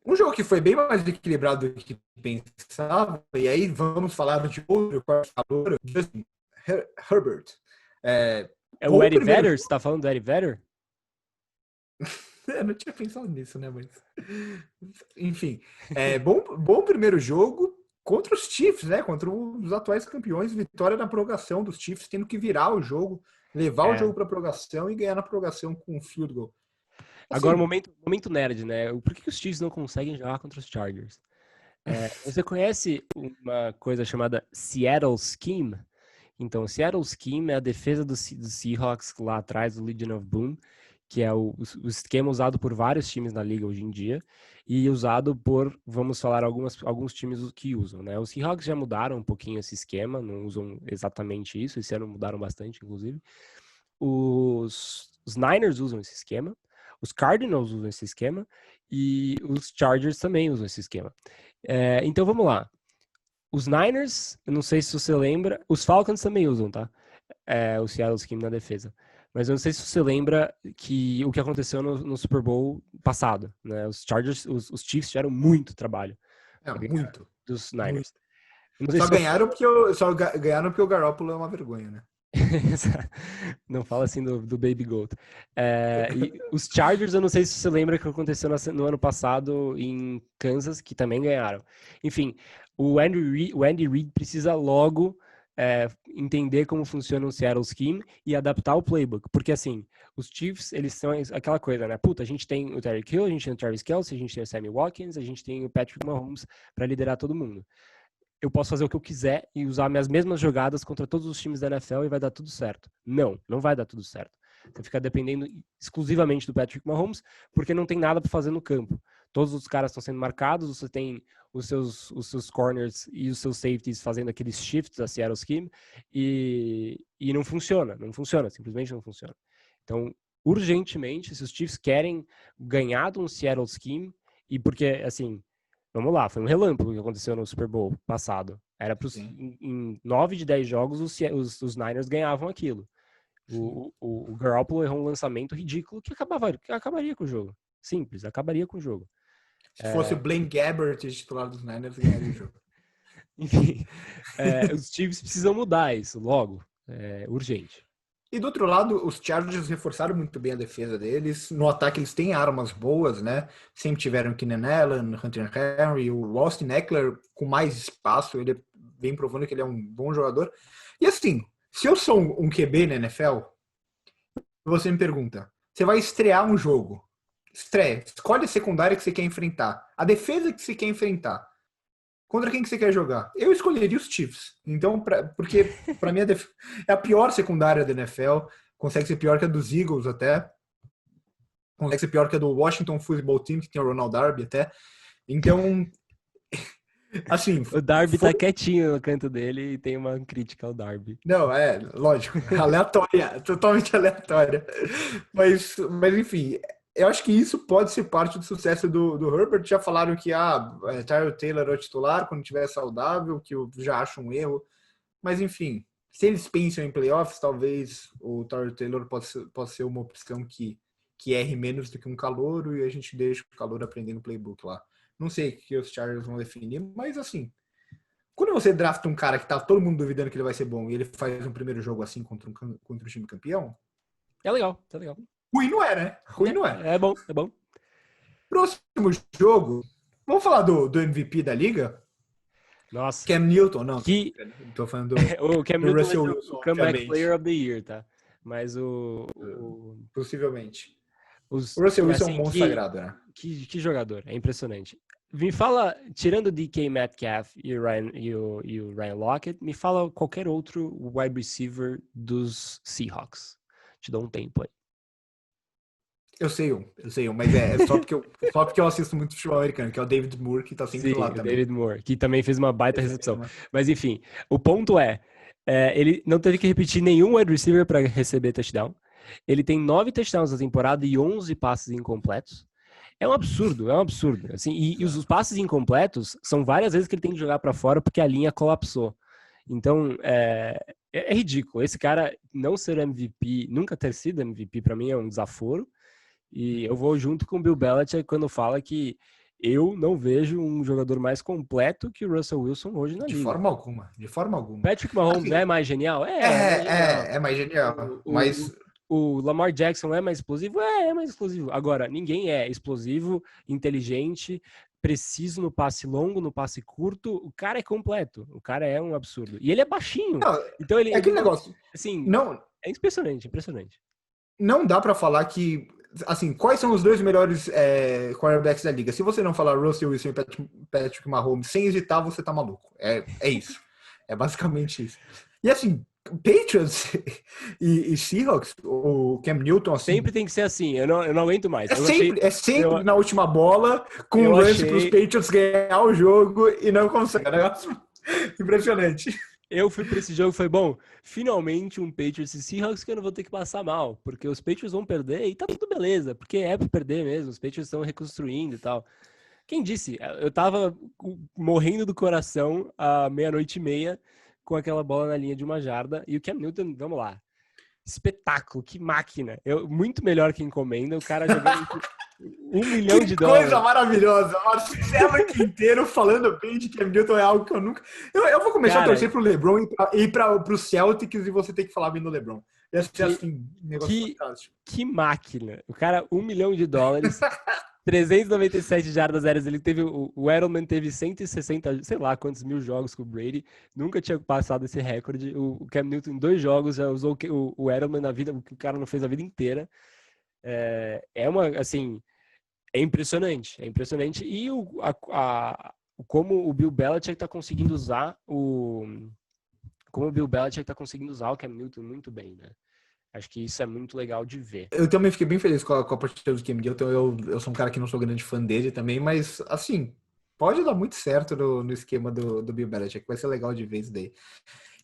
Um jogo que foi bem mais equilibrado do que pensava, e aí vamos falar de outro calor, Justin Herbert. O Bom Eddie primeiro Vedder? jogo. Você tá falando do Eddie Vedder? Eu não tinha pensado nisso, né? Mas. Enfim. Bom primeiro jogo contra os Chiefs, né? Contra os atuais campeões. Vitória na prorrogação dos Chiefs, tendo que virar o jogo, levar o jogo para prorrogação e ganhar na prorrogação com um field goal. Agora, Assim, momento nerd, né? Por que os Chiefs não conseguem jogar contra os Chargers? Você conhece uma coisa chamada Seattle Scheme? Então, Seattle Scheme é a defesa do Seahawks lá atrás, do Legion of Boom, que é o esquema usado por vários times na liga hoje em dia e usado por, vamos falar, alguns times que usam, né? Os Seahawks já mudaram um pouquinho esse esquema, não usam exatamente isso, esse ano mudaram bastante, inclusive. Os Niners usam esse esquema, os Cardinals usam esse esquema e os Chargers também usam esse esquema. Então, vamos lá. Os Niners, eu não sei se você lembra, os Falcons também usam, tá? O Seattle Scheme na defesa. Mas eu não sei se você lembra que o que aconteceu no Super Bowl passado, né? Os Chargers, os Chiefs tiveram muito trabalho para ganhar muito. dos Muito. Niners. Eu não sei se você... Só ganharam porque o Garoppolo é uma vergonha, né? Não fala assim do Baby Goat. E os Chargers, eu não sei se você lembra que aconteceu no ano passado em Kansas, que também ganharam. Enfim, o Andy Reid precisa logo entender como funciona o Seattle Scheme e adaptar o playbook. Porque, assim, os Chiefs, eles são aquela coisa, né? Puta, a gente tem o Tyreek Hill, a gente tem o Travis Kelce, a gente tem o Sammy Watkins, a gente tem o Patrick Mahomes para liderar todo mundo. Eu posso fazer o que eu quiser e usar minhas mesmas jogadas contra todos os times da NFL e vai dar tudo certo. Não vai dar tudo certo. Você fica dependendo exclusivamente do Patrick Mahomes, porque não tem nada para fazer no campo. Todos os caras estão sendo marcados, você tem os seus corners e os seus safeties fazendo aqueles shifts da Seattle Scheme e não funciona, simplesmente não funciona. Então, urgentemente, se os Chiefs querem ganhar de um Seattle Scheme, e porque, assim, vamos lá, foi um relâmpago que aconteceu no Super Bowl passado. Era em 9 de 10 jogos os Niners ganhavam aquilo. O Garoppolo errou um lançamento ridículo que acabaria com o jogo. Simples, acabaria com o jogo. Se fosse o Blaine Gabbert titular dos Niners, ganharia o jogo. Enfim, os Chiefs precisam mudar isso logo. Urgente. E do outro lado, os Chargers reforçaram muito bem a defesa deles. No ataque, eles têm armas boas, né? Sempre tiveram Keenan Allen, Hunter Henry, o Austin Eckler com mais espaço. Ele vem provando que ele é um bom jogador. E assim, se eu sou um QB na NFL, você me pergunta, você vai estrear um jogo. Estreia, escolhe a secundária que você quer enfrentar. A defesa que você quer enfrentar. Contra quem que você quer jogar? Eu escolheria os Chiefs. Então, porque para mim é a pior secundária da NFL. Consegue ser pior que a dos Eagles até. Consegue ser pior que a do Washington Football Team, que tem o Ronald Darby até. Então, assim... O Darby tá quietinho no canto dele e tem uma crítica ao Darby. Não, lógico. Aleatória. Totalmente aleatória. Mas enfim... Eu acho que isso pode ser parte do sucesso do Herbert. Já falaram que Tyrell Taylor é o titular quando estiver saudável, que eu já acho um erro. Mas, enfim, se eles pensam em playoffs, talvez o Tyrell Taylor possa ser uma opção que erre menos do que um calouro e a gente deixa o calouro aprendendo o playbook lá. Não sei o que os Chargers vão definir, mas, assim, quando você drafta um cara que tá todo mundo duvidando que ele vai ser bom e ele faz um primeiro jogo assim contra um time campeão... É legal. Ruim não é, né? Ruim não é. É bom. Próximo jogo, vamos falar do MVP da liga? Nossa. Cam Newton, não. Que Tô falando o Cam do Newton vai Russell ser Wilson, o Comeback obviamente. Player of the Year, tá? Mas Possivelmente. O Russell Wilson é um monstro sagrado, né? Que jogador, é impressionante. Me fala, tirando o DK Metcalf e o Ryan Lockett, me fala qualquer outro wide receiver dos Seahawks. Te dou um tempo aí. Eu sei um, mas é só porque eu assisto muito futebol americano, que é o David Moore, que tá sempre Sim, lá o também. David Moore, que também fez uma baita Esse recepção. mesmo. Mas enfim, o ponto ele não teve que repetir nenhum wide receiver para receber touchdown. Ele tem 9 touchdowns na temporada e 11 passes incompletos. É um absurdo, é um absurdo. Assim, e os passes incompletos são várias vezes que ele tem que jogar para fora porque a linha colapsou. Então, é ridículo. Esse cara não ser MVP, nunca ter sido MVP, para mim é um desaforo. E eu vou junto com o Bill Belichick quando fala que eu não vejo um jogador mais completo que o Russell Wilson hoje na De liga. forma alguma, de forma alguma. Patrick Mahomes Assim, é mais genial? É mais genial. é mais genial, O, mas o, o Lamar Jackson é mais explosivo? É mais explosivo. Agora, ninguém é explosivo, inteligente, preciso no passe longo, no passe curto. O cara é completo. O cara é um absurdo. E ele é baixinho. não, Então é ele aquele não. negócio. Assim, Não, é impressionante, impressionante. não dá pra falar que, assim, quais são os dois melhores quarterbacks da liga? Se você não falar Russell Wilson e Patrick Mahomes sem hesitar, você tá maluco. É isso. É basicamente isso. E assim, Patriots e Seahawks, o Cam Newton, assim, Sempre tem que ser assim. Eu não aguento mais. é Eu, sempre na última bola, com um eu lance para os achei. Patriots ganhar o jogo e não consegue. É um negócio impressionante. Eu fui pra esse jogo e falei, bom, finalmente um Patriots e Seahawks que eu não vou ter que passar mal, porque os Patriots vão perder e tá tudo beleza, porque é pra perder mesmo, os Patriots estão reconstruindo e tal. Quem disse? Eu tava morrendo do coração à meia-noite e meia com aquela bola na linha de 1 jarda e o Cam Newton, vamos lá, espetáculo, que máquina. Muito melhor que encomenda, o cara jogando $1 milhão. Que coisa maravilhosa. Marcelo Quinteiro falando bem de Cam Newton é algo que eu nunca. Eu vou começar a Cara, torcer pro LeBron e pro Celtics e você ter que falar bem do LeBron. Ia ser que, assim, um negócio que, fantástico. que máquina. O cara, $1 milhão, 397 jardas aéreas. Ele teve, o Edelman teve 160, sei lá quantos mil jogos com o Brady. Nunca tinha passado esse recorde. O Cam Newton, em 2 jogos, já usou o Edelman na vida, o que o cara não fez a vida inteira. Assim, é impressionante. É impressionante. E como o Bill Belichick está conseguindo usar como o Bill Belichick está conseguindo usar o Cam Newton muito bem, né? Acho que isso é muito legal de ver. Eu também fiquei bem feliz com a partida do Cam Newton. Eu sou um cara que não sou grande fã dele também, mas assim, pode dar muito certo no esquema do Bill Belichick. Vai ser legal de ver isso daí.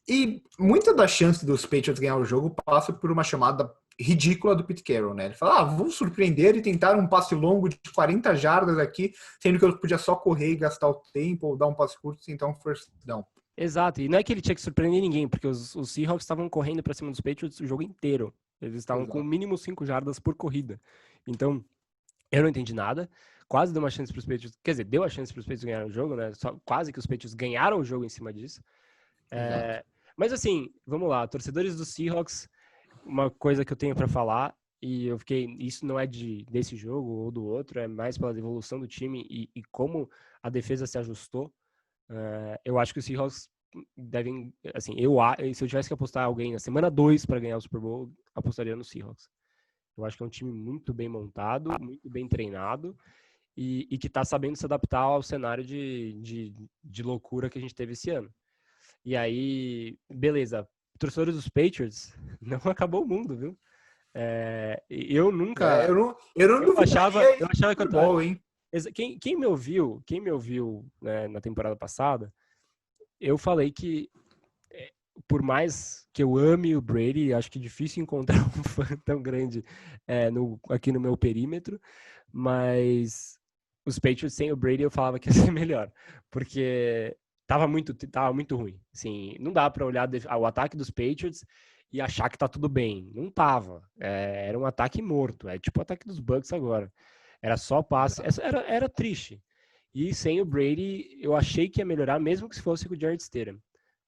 E muita da chance dos Patriots ganhar o jogo passa por uma chamada ridícula do Pete Carroll, né? Ele fala, vamos surpreender e tentar um passe longo de 40 jardas aqui, sendo que eu podia só correr e gastar o tempo, ou dar um passe curto e tentar um first down. Exato, e não é que ele tinha que surpreender ninguém, porque os Seahawks estavam correndo para cima dos Patriots o jogo inteiro. Eles estavam com Exato. o mínimo 5 jardas por corrida. Então, eu não entendi nada. Quase deu uma chance para os Patriots. Quer dizer, deu a chance para os Patriots ganharem o jogo, né? Quase que os Patriots ganharam o jogo em cima disso. Mas assim, vamos lá. Torcedores dos Seahawks, uma coisa que eu tenho para falar, e eu fiquei. Isso não é desse jogo ou do outro, é mais pela evolução do time e como a defesa se ajustou. Eu acho que os Seahawks devem, assim, se eu tivesse que apostar alguém na semana 2 para ganhar o Super Bowl, apostaria no Seahawks. Eu acho que é um time muito bem montado, muito bem treinado e que está sabendo se adaptar ao cenário de loucura que a gente teve esse ano. E aí, beleza, torcedores dos Patriots, não acabou o mundo, viu? Eu nunca. Eu não Eu achava duvidaria que eu Super Bowl, hein? quem me ouviu, né, na temporada passada, eu falei que por mais que eu ame o Brady, acho que é difícil encontrar um fã tão grande aqui no meu perímetro, mas os Patriots sem o Brady eu falava que ia ser melhor, porque tava muito ruim. Assim, não dá para olhar o ataque dos Patriots e achar que tá tudo bem. Não tava. Era um ataque morto. É tipo o ataque dos Bucks agora. Era só passe. Era triste. E sem o Brady, eu achei que ia melhorar, mesmo que se fosse com o Jarrett Stidham.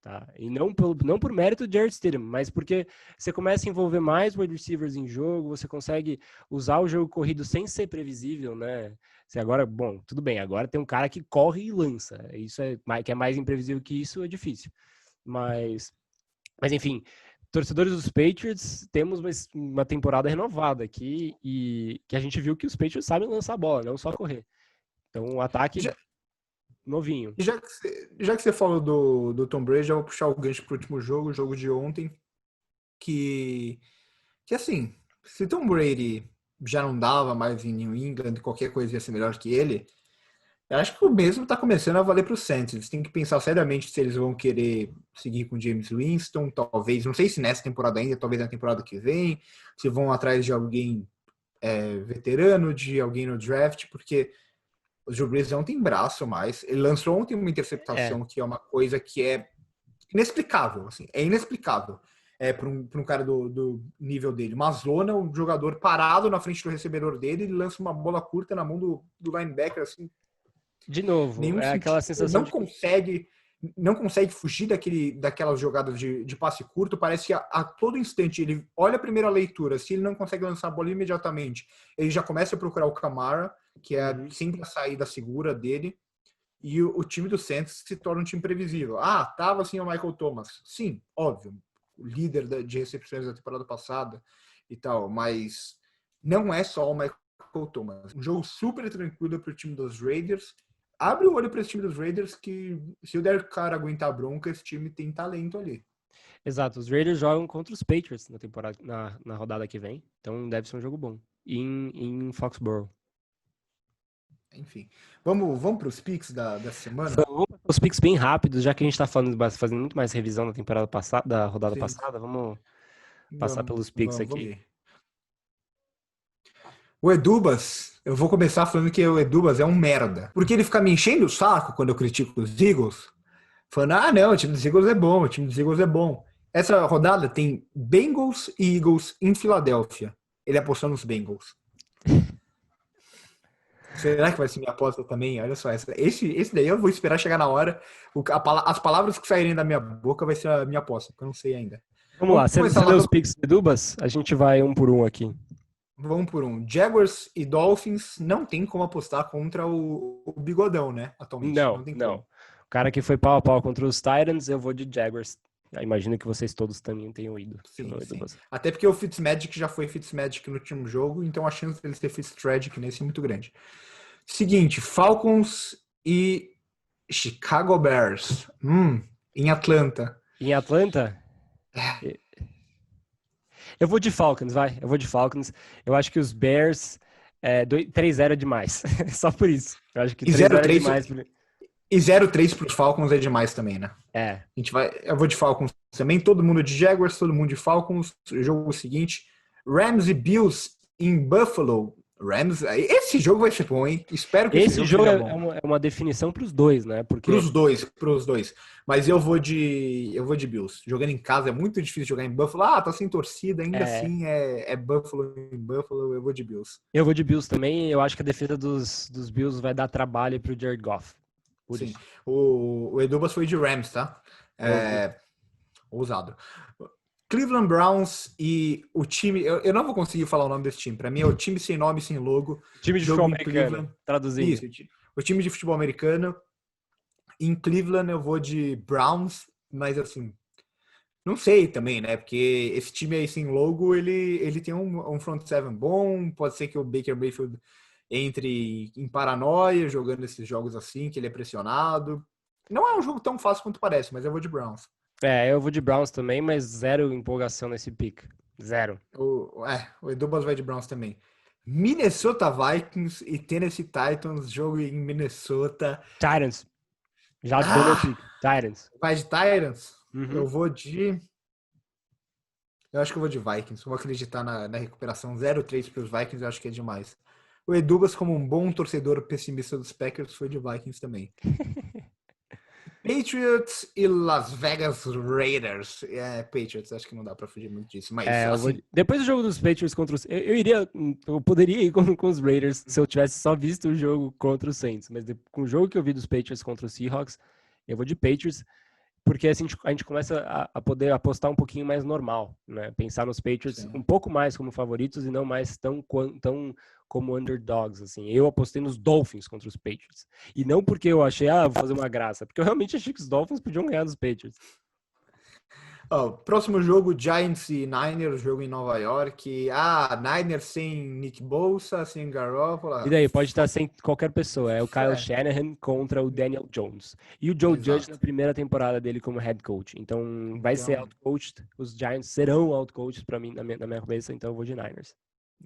Tá? E não por mérito do Jarrett Stidham, mas porque você começa a envolver mais wide receivers em jogo, você consegue usar o jogo corrido sem ser previsível, né? Você agora, bom, tudo bem, agora tem um cara que corre e lança. Isso que é mais imprevisível que isso, é difícil. Mas enfim, torcedores dos Patriots, temos uma temporada renovada aqui e que a gente viu que os Patriots sabem lançar a bola, não só correr. Então, o ataque novinho. Já que você falou do Tom Brady, já vou puxar o gancho pro último jogo, o jogo de ontem, que assim, se Tom Brady já não dava mais em New England, qualquer coisa ia ser melhor que ele. Eu acho que o mesmo está começando a valer para o Saints. Eles têm que pensar seriamente se eles vão querer seguir com James Winston, talvez, não sei se nessa temporada ainda, talvez na temporada que vem, se vão atrás de alguém veterano, de alguém no draft, porque o Drew Brees não tem braço mais. Ele lançou ontem uma interceptação que é uma coisa que é inexplicável, assim, é inexplicável. Para um cara do nível dele. Uma zona, um jogador parado na frente do recebedor dele, ele lança uma bola curta na mão do linebacker, assim, De novo, nenhum é aquela sentido. sensação Não consegue fugir daquelas jogadas de passe curto. Parece que a todo instante ele olha a primeira leitura, se ele não consegue lançar a bola imediatamente, ele já começa a procurar o Kamara, que é sempre a saída segura dele, e o time do Saints se torna um time previsível. Tava assim o Michael Thomas. Sim, óbvio, o líder de recepções da temporada passada e tal, mas não é só o Michael Thomas. Um jogo super tranquilo para o time dos Raiders. Abre o olho para esse time dos Raiders, que se o Derek Carr aguentar a bronca, esse time tem talento ali. Exato, os Raiders jogam contra os Patriots na temporada, na rodada que vem, então deve ser um jogo bom. Em Foxborough. Enfim, vamos para os picks da semana? Vamos para os picks bem rápidos, já que a gente está fazendo muito mais revisão da temporada passada, da rodada Sim. passada, vamos passar pelos picks aqui. Vamos ver. O Edubas, eu vou começar falando que o Edubas é um merda. Porque ele fica me enchendo o saco quando eu critico os Eagles, falando, não, o time dos Eagles é bom, o time dos Eagles é bom. Essa rodada tem Bengals e Eagles em Filadélfia. Ele apostou nos Bengals. Será que vai ser minha aposta também? Olha só, esse daí eu vou esperar chegar na hora. As palavras que saírem da minha boca vai ser a minha aposta, porque eu não sei ainda. Vamos lá, você lê os picks do Edubas? A gente vai um por um aqui. Vamos por um. Jaguars e Dolphins não tem como apostar contra o Bigodão, né? Atualmente. Não tem não. como. O cara que foi pau a pau contra os Titans, eu vou de Jaguars. Eu imagino que vocês todos também tenham ido. Sim. Até porque o Fitzmagic já foi Fitzmagic no último jogo, então a chance deles ter Fitztragic nesse é muito grande. Seguinte, Falcons e Chicago Bears. Em Atlanta. Em Atlanta? Eu vou de Falcons, vai. Eu vou de Falcons. Eu acho que os Bears 3-0 é demais. Só por isso. Eu acho que 3-0 é demais. E 0-3 para os Falcons é demais também, né? Eu vou de Falcons também. Todo mundo de Jaguars, todo mundo de Falcons. O jogo seguinte, Rams e Bills em Buffalo. Rams, esse jogo vai ser bom, hein? Espero que esse jogo é uma definição para os dois, né? Porque para os dois. Mas eu vou de Bills. Jogando em casa é muito difícil jogar em Buffalo. Tá sem torcida, ainda assim é Buffalo em Buffalo. Eu vou de Bills. Eu vou de Bills também. Eu acho que a defesa dos Bills vai dar trabalho para o Jared Goff. Sim. O Edubas foi de Rams, tá? Ousado. Cleveland Browns e o time... Eu não vou conseguir falar o nome desse time. Para mim é o time sem nome, sem logo. Time de futebol americano, traduzindo. Isso, o time de futebol americano. Em Cleveland eu vou de Browns, mas assim... Não sei também, né? Porque esse time aí sem logo, ele tem um front seven bom. Pode ser que o Baker Mayfield entre em paranoia, jogando esses jogos assim, que ele é pressionado. Não é um jogo tão fácil quanto parece, mas eu vou de Browns. Eu vou de Browns também, mas zero empolgação nesse pick. Zero. O Edubas vai de Browns também. Minnesota Vikings e Tennessee Titans, jogo em Minnesota. Titans. Já deu meu pick. Titans. Vai de Titans? Uhum. Eu acho que eu vou de Vikings. Vou acreditar na recuperação. 0-3 para os Vikings, eu acho que é demais. O Edubas, como um bom torcedor pessimista dos Packers, foi de Vikings também. Patriots e Las Vegas Raiders. Patriots, acho que não dá pra fugir muito disso. Mas, depois do jogo dos Patriots contra os... Eu poderia ir com os Raiders se eu tivesse só visto o jogo contra os Saints. Mas com o jogo que eu vi dos Patriots contra os Seahawks, eu vou de Patriots. Porque assim a gente começa a poder apostar um pouquinho mais normal, né? Pensar nos Patriots um pouco mais como favoritos e não mais tão como underdogs, assim. Eu apostei nos Dolphins contra os Patriots. E não porque eu achei, vou fazer uma graça, porque eu realmente achei que os Dolphins podiam ganhar dos Patriots. Próximo jogo, Giants e Niners, jogo em Nova York. Niners sem Nick Bosa, sem Garoppolo. E daí, pode estar sem qualquer pessoa. É o Kyle Shanahan contra o Daniel Jones. E o Joe Judge na primeira temporada dele como head coach. Então, vai ser outcoached. Os Giants serão outcoached pra mim, na minha cabeça, então eu vou de Niners.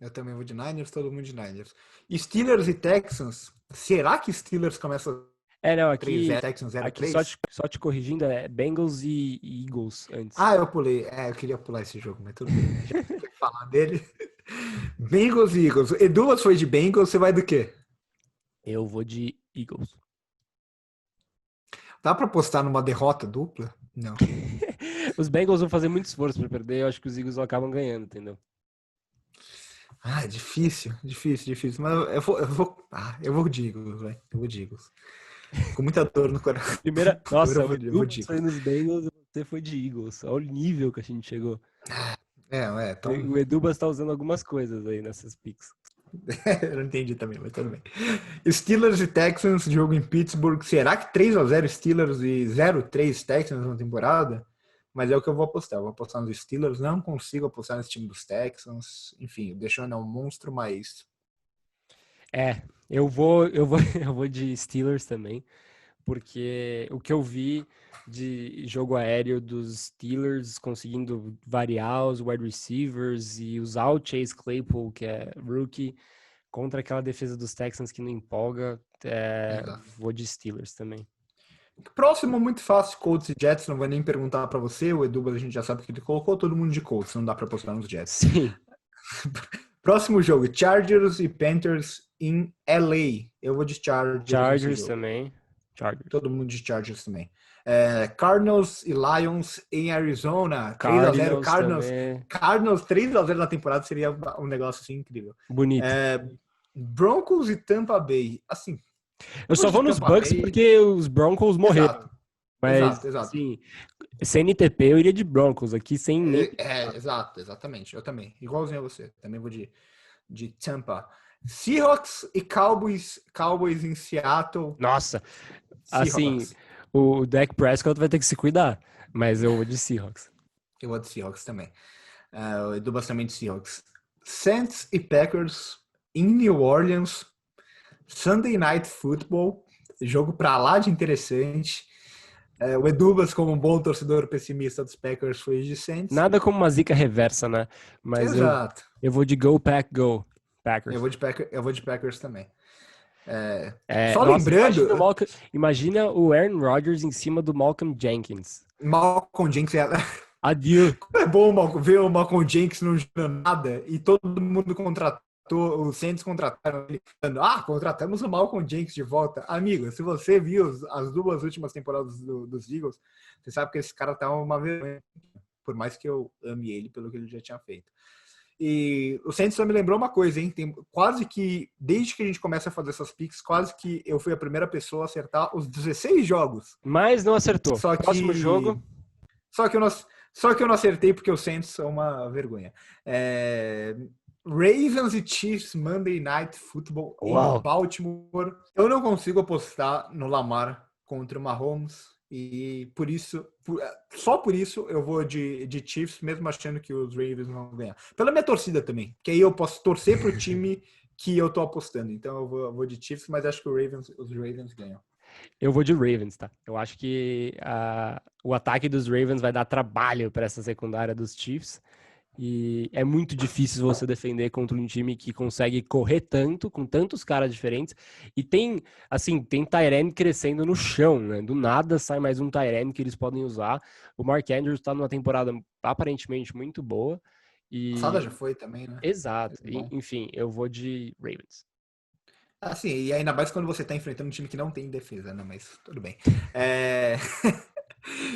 Eu também vou de Niners, todo mundo de Niners. Steelers e Texans. Será que Steelers começa Não, 3-0, Texans aqui só 0-3? só te corrigindo, é Bengals e Eagles antes. Ah, eu pulei. Eu queria pular esse jogo, mas tudo bem. Já que quer falar dele. Bengals e Eagles. Edu foi de Bengals, você vai do quê? Eu vou de Eagles. Dá pra apostar numa derrota dupla? Não. Os Bengals vão fazer muito esforço pra perder, eu acho que os Eagles acabam ganhando, entendeu? Ah, difícil. Mas eu vou de Eagles, vai. Eu vou de Eagles. Com muita dor no coração. Nossa, eu o vou Edu de foi Eagles. nos Bengals e você foi de Eagles. Olha o nível que a gente chegou. Então. O Edubas tá usando algumas coisas aí nessas picks. Eu não entendi também, mas tudo bem. Steelers e Texans, jogo em Pittsburgh. Será que 3-0 Steelers e 0-3 Texans na temporada? Mas é o que eu vou apostar. Eu vou apostar nos Steelers. Não consigo apostar nesse time dos Texans. Enfim, deixando é um monstro, mas. Eu vou, eu vou de Steelers também, porque o que eu vi de jogo aéreo dos Steelers conseguindo variar os wide receivers e usar o Chase Claypool, que é rookie, contra aquela defesa dos Texans que não empolga, Exato. vou de Steelers também. Próximo, muito fácil, Colts e Jets. Não vou nem perguntar pra você. O Edu, a gente já sabe que ele colocou todo mundo de Colts. Não dá pra apostar nos Jets. Sim. Próximo jogo, Chargers e Panthers em LA. Eu vou de Chargers. Chargers também. Chargers. Todo mundo de Chargers também. Cardinals e Lions em Arizona. 3-0. Cardinals Cardinals. também. Cardinals 3-0 na temporada seria um negócio assim incrível. Bonito. Broncos e Tampa Bay. Assim. Eu só vou nos Bucks porque os Broncos morreram. Mas, Exato. assim, sem NTP eu iria de Broncos aqui, sem nem... Exatamente. Eu também. Igualzinho a você. Também vou de Tampa. Seahawks e Cowboys em Seattle. Nossa, Seahawks. assim, o Dak Prescott vai ter que se cuidar, mas eu vou de Seahawks. Eu vou de Seahawks também. O Edu bastante de Seahawks. Saints e Packers em New Orleans. Sunday Night Football. Jogo pra lá de interessante. O Edubas, como um bom torcedor pessimista dos Packers, foi de Saints. Nada como uma zica reversa, né? Mas Exato. Eu vou de Go Pack Go. Packers. Eu vou de Packers também. Só nossa, lembrando... Imagina o Aaron Rodgers em cima do Malcolm Jenkins. Malcolm Jenkins Adieu. É bom ver o Malcolm Jenkins não jogando nada e todo mundo contratou, os Saints contrataram ele, contratamos o Malcolm Jenkins de volta. Amigo, se você viu as 2 últimas temporadas dos Eagles, você sabe que esse cara tá uma vergonha, por mais que eu ame ele pelo que ele já tinha feito. E o Saints só me lembrou uma coisa, hein? Tem quase que, desde que a gente começa a fazer essas picks, quase que eu fui a primeira pessoa a acertar os 16 jogos. Mas não acertou. Próximo jogo. Só que eu não acertei porque o Saints são uma vergonha. Ravens e Chiefs Monday Night Football em Baltimore. Eu não consigo apostar no Lamar contra o Mahomes. E só por isso eu vou de Chiefs, mesmo achando que os Ravens vão ganhar. Pela minha torcida também, que aí eu posso torcer pro time que eu tô apostando. Então eu vou de Chiefs, mas acho que os Ravens ganham. Eu vou de Ravens, tá? Eu acho que o ataque dos Ravens vai dar trabalho para essa secundária dos Chiefs. E é muito difícil você defender contra um time que consegue correr tanto, com tantos caras diferentes. E tem tight end crescendo no chão, né? Do nada sai mais um tight end que eles podem usar. O Mark Andrews tá numa temporada aparentemente muito boa. Passada já foi também, né? Exato. Enfim, eu vou de Ravens. Sim, e ainda mais quando você tá enfrentando um time que não tem defesa, né? Mas tudo bem.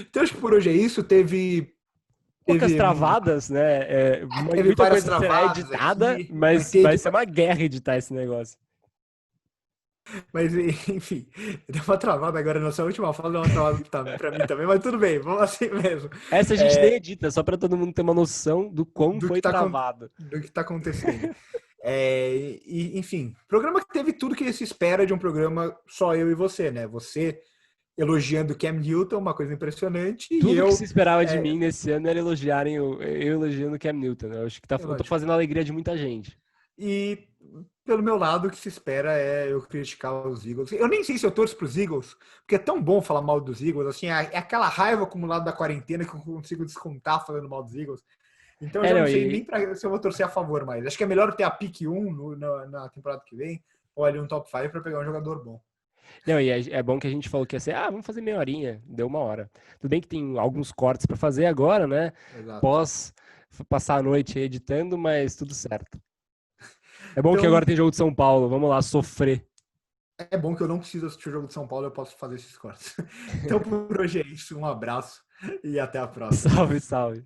Então acho que por hoje é isso. Teve poucas travadas, né? Muita coisa será editada, aqui, mas vai ser uma guerra editar esse negócio. Mas, enfim, deu uma travada agora. Nossa última fala deu uma travada pra mim também, mas tudo bem, vamos assim mesmo. Essa a gente nem edita, só pra todo mundo ter uma noção do quão foi travado. Do que tá acontecendo. Enfim, programa que teve tudo que se espera de um programa só eu e você, né? Você elogiando o Cam Newton, uma coisa impressionante. Tudo que se esperava de mim nesse ano era elogiarem eu elogiando o Cam Newton. Eu acho que eu tô fazendo a alegria de muita gente. E pelo meu lado, o que se espera é eu criticar os Eagles. Eu nem sei se eu torço pros Eagles, porque é tão bom falar mal dos Eagles. Assim, é aquela raiva acumulada da quarentena que eu consigo descontar falando mal dos Eagles. Então eu já não Não, sei nem se eu vou torcer a favor mais. Acho que é melhor ter a pick 1 na temporada que vem, ou ali um top 5 para pegar um jogador bom. não, e é bom que a gente falou que ia ser, vamos fazer meia horinha, deu 1 hora. Tudo bem que tem alguns cortes pra fazer agora, né? Exato. Pós passar a noite editando, mas tudo certo. É bom que Então, agora tem jogo de São Paulo, vamos lá, sofrer. é bom que eu não preciso assistir o jogo de São Paulo, eu posso fazer esses cortes. Então por hoje é isso, um abraço e até a próxima. Salve, salve.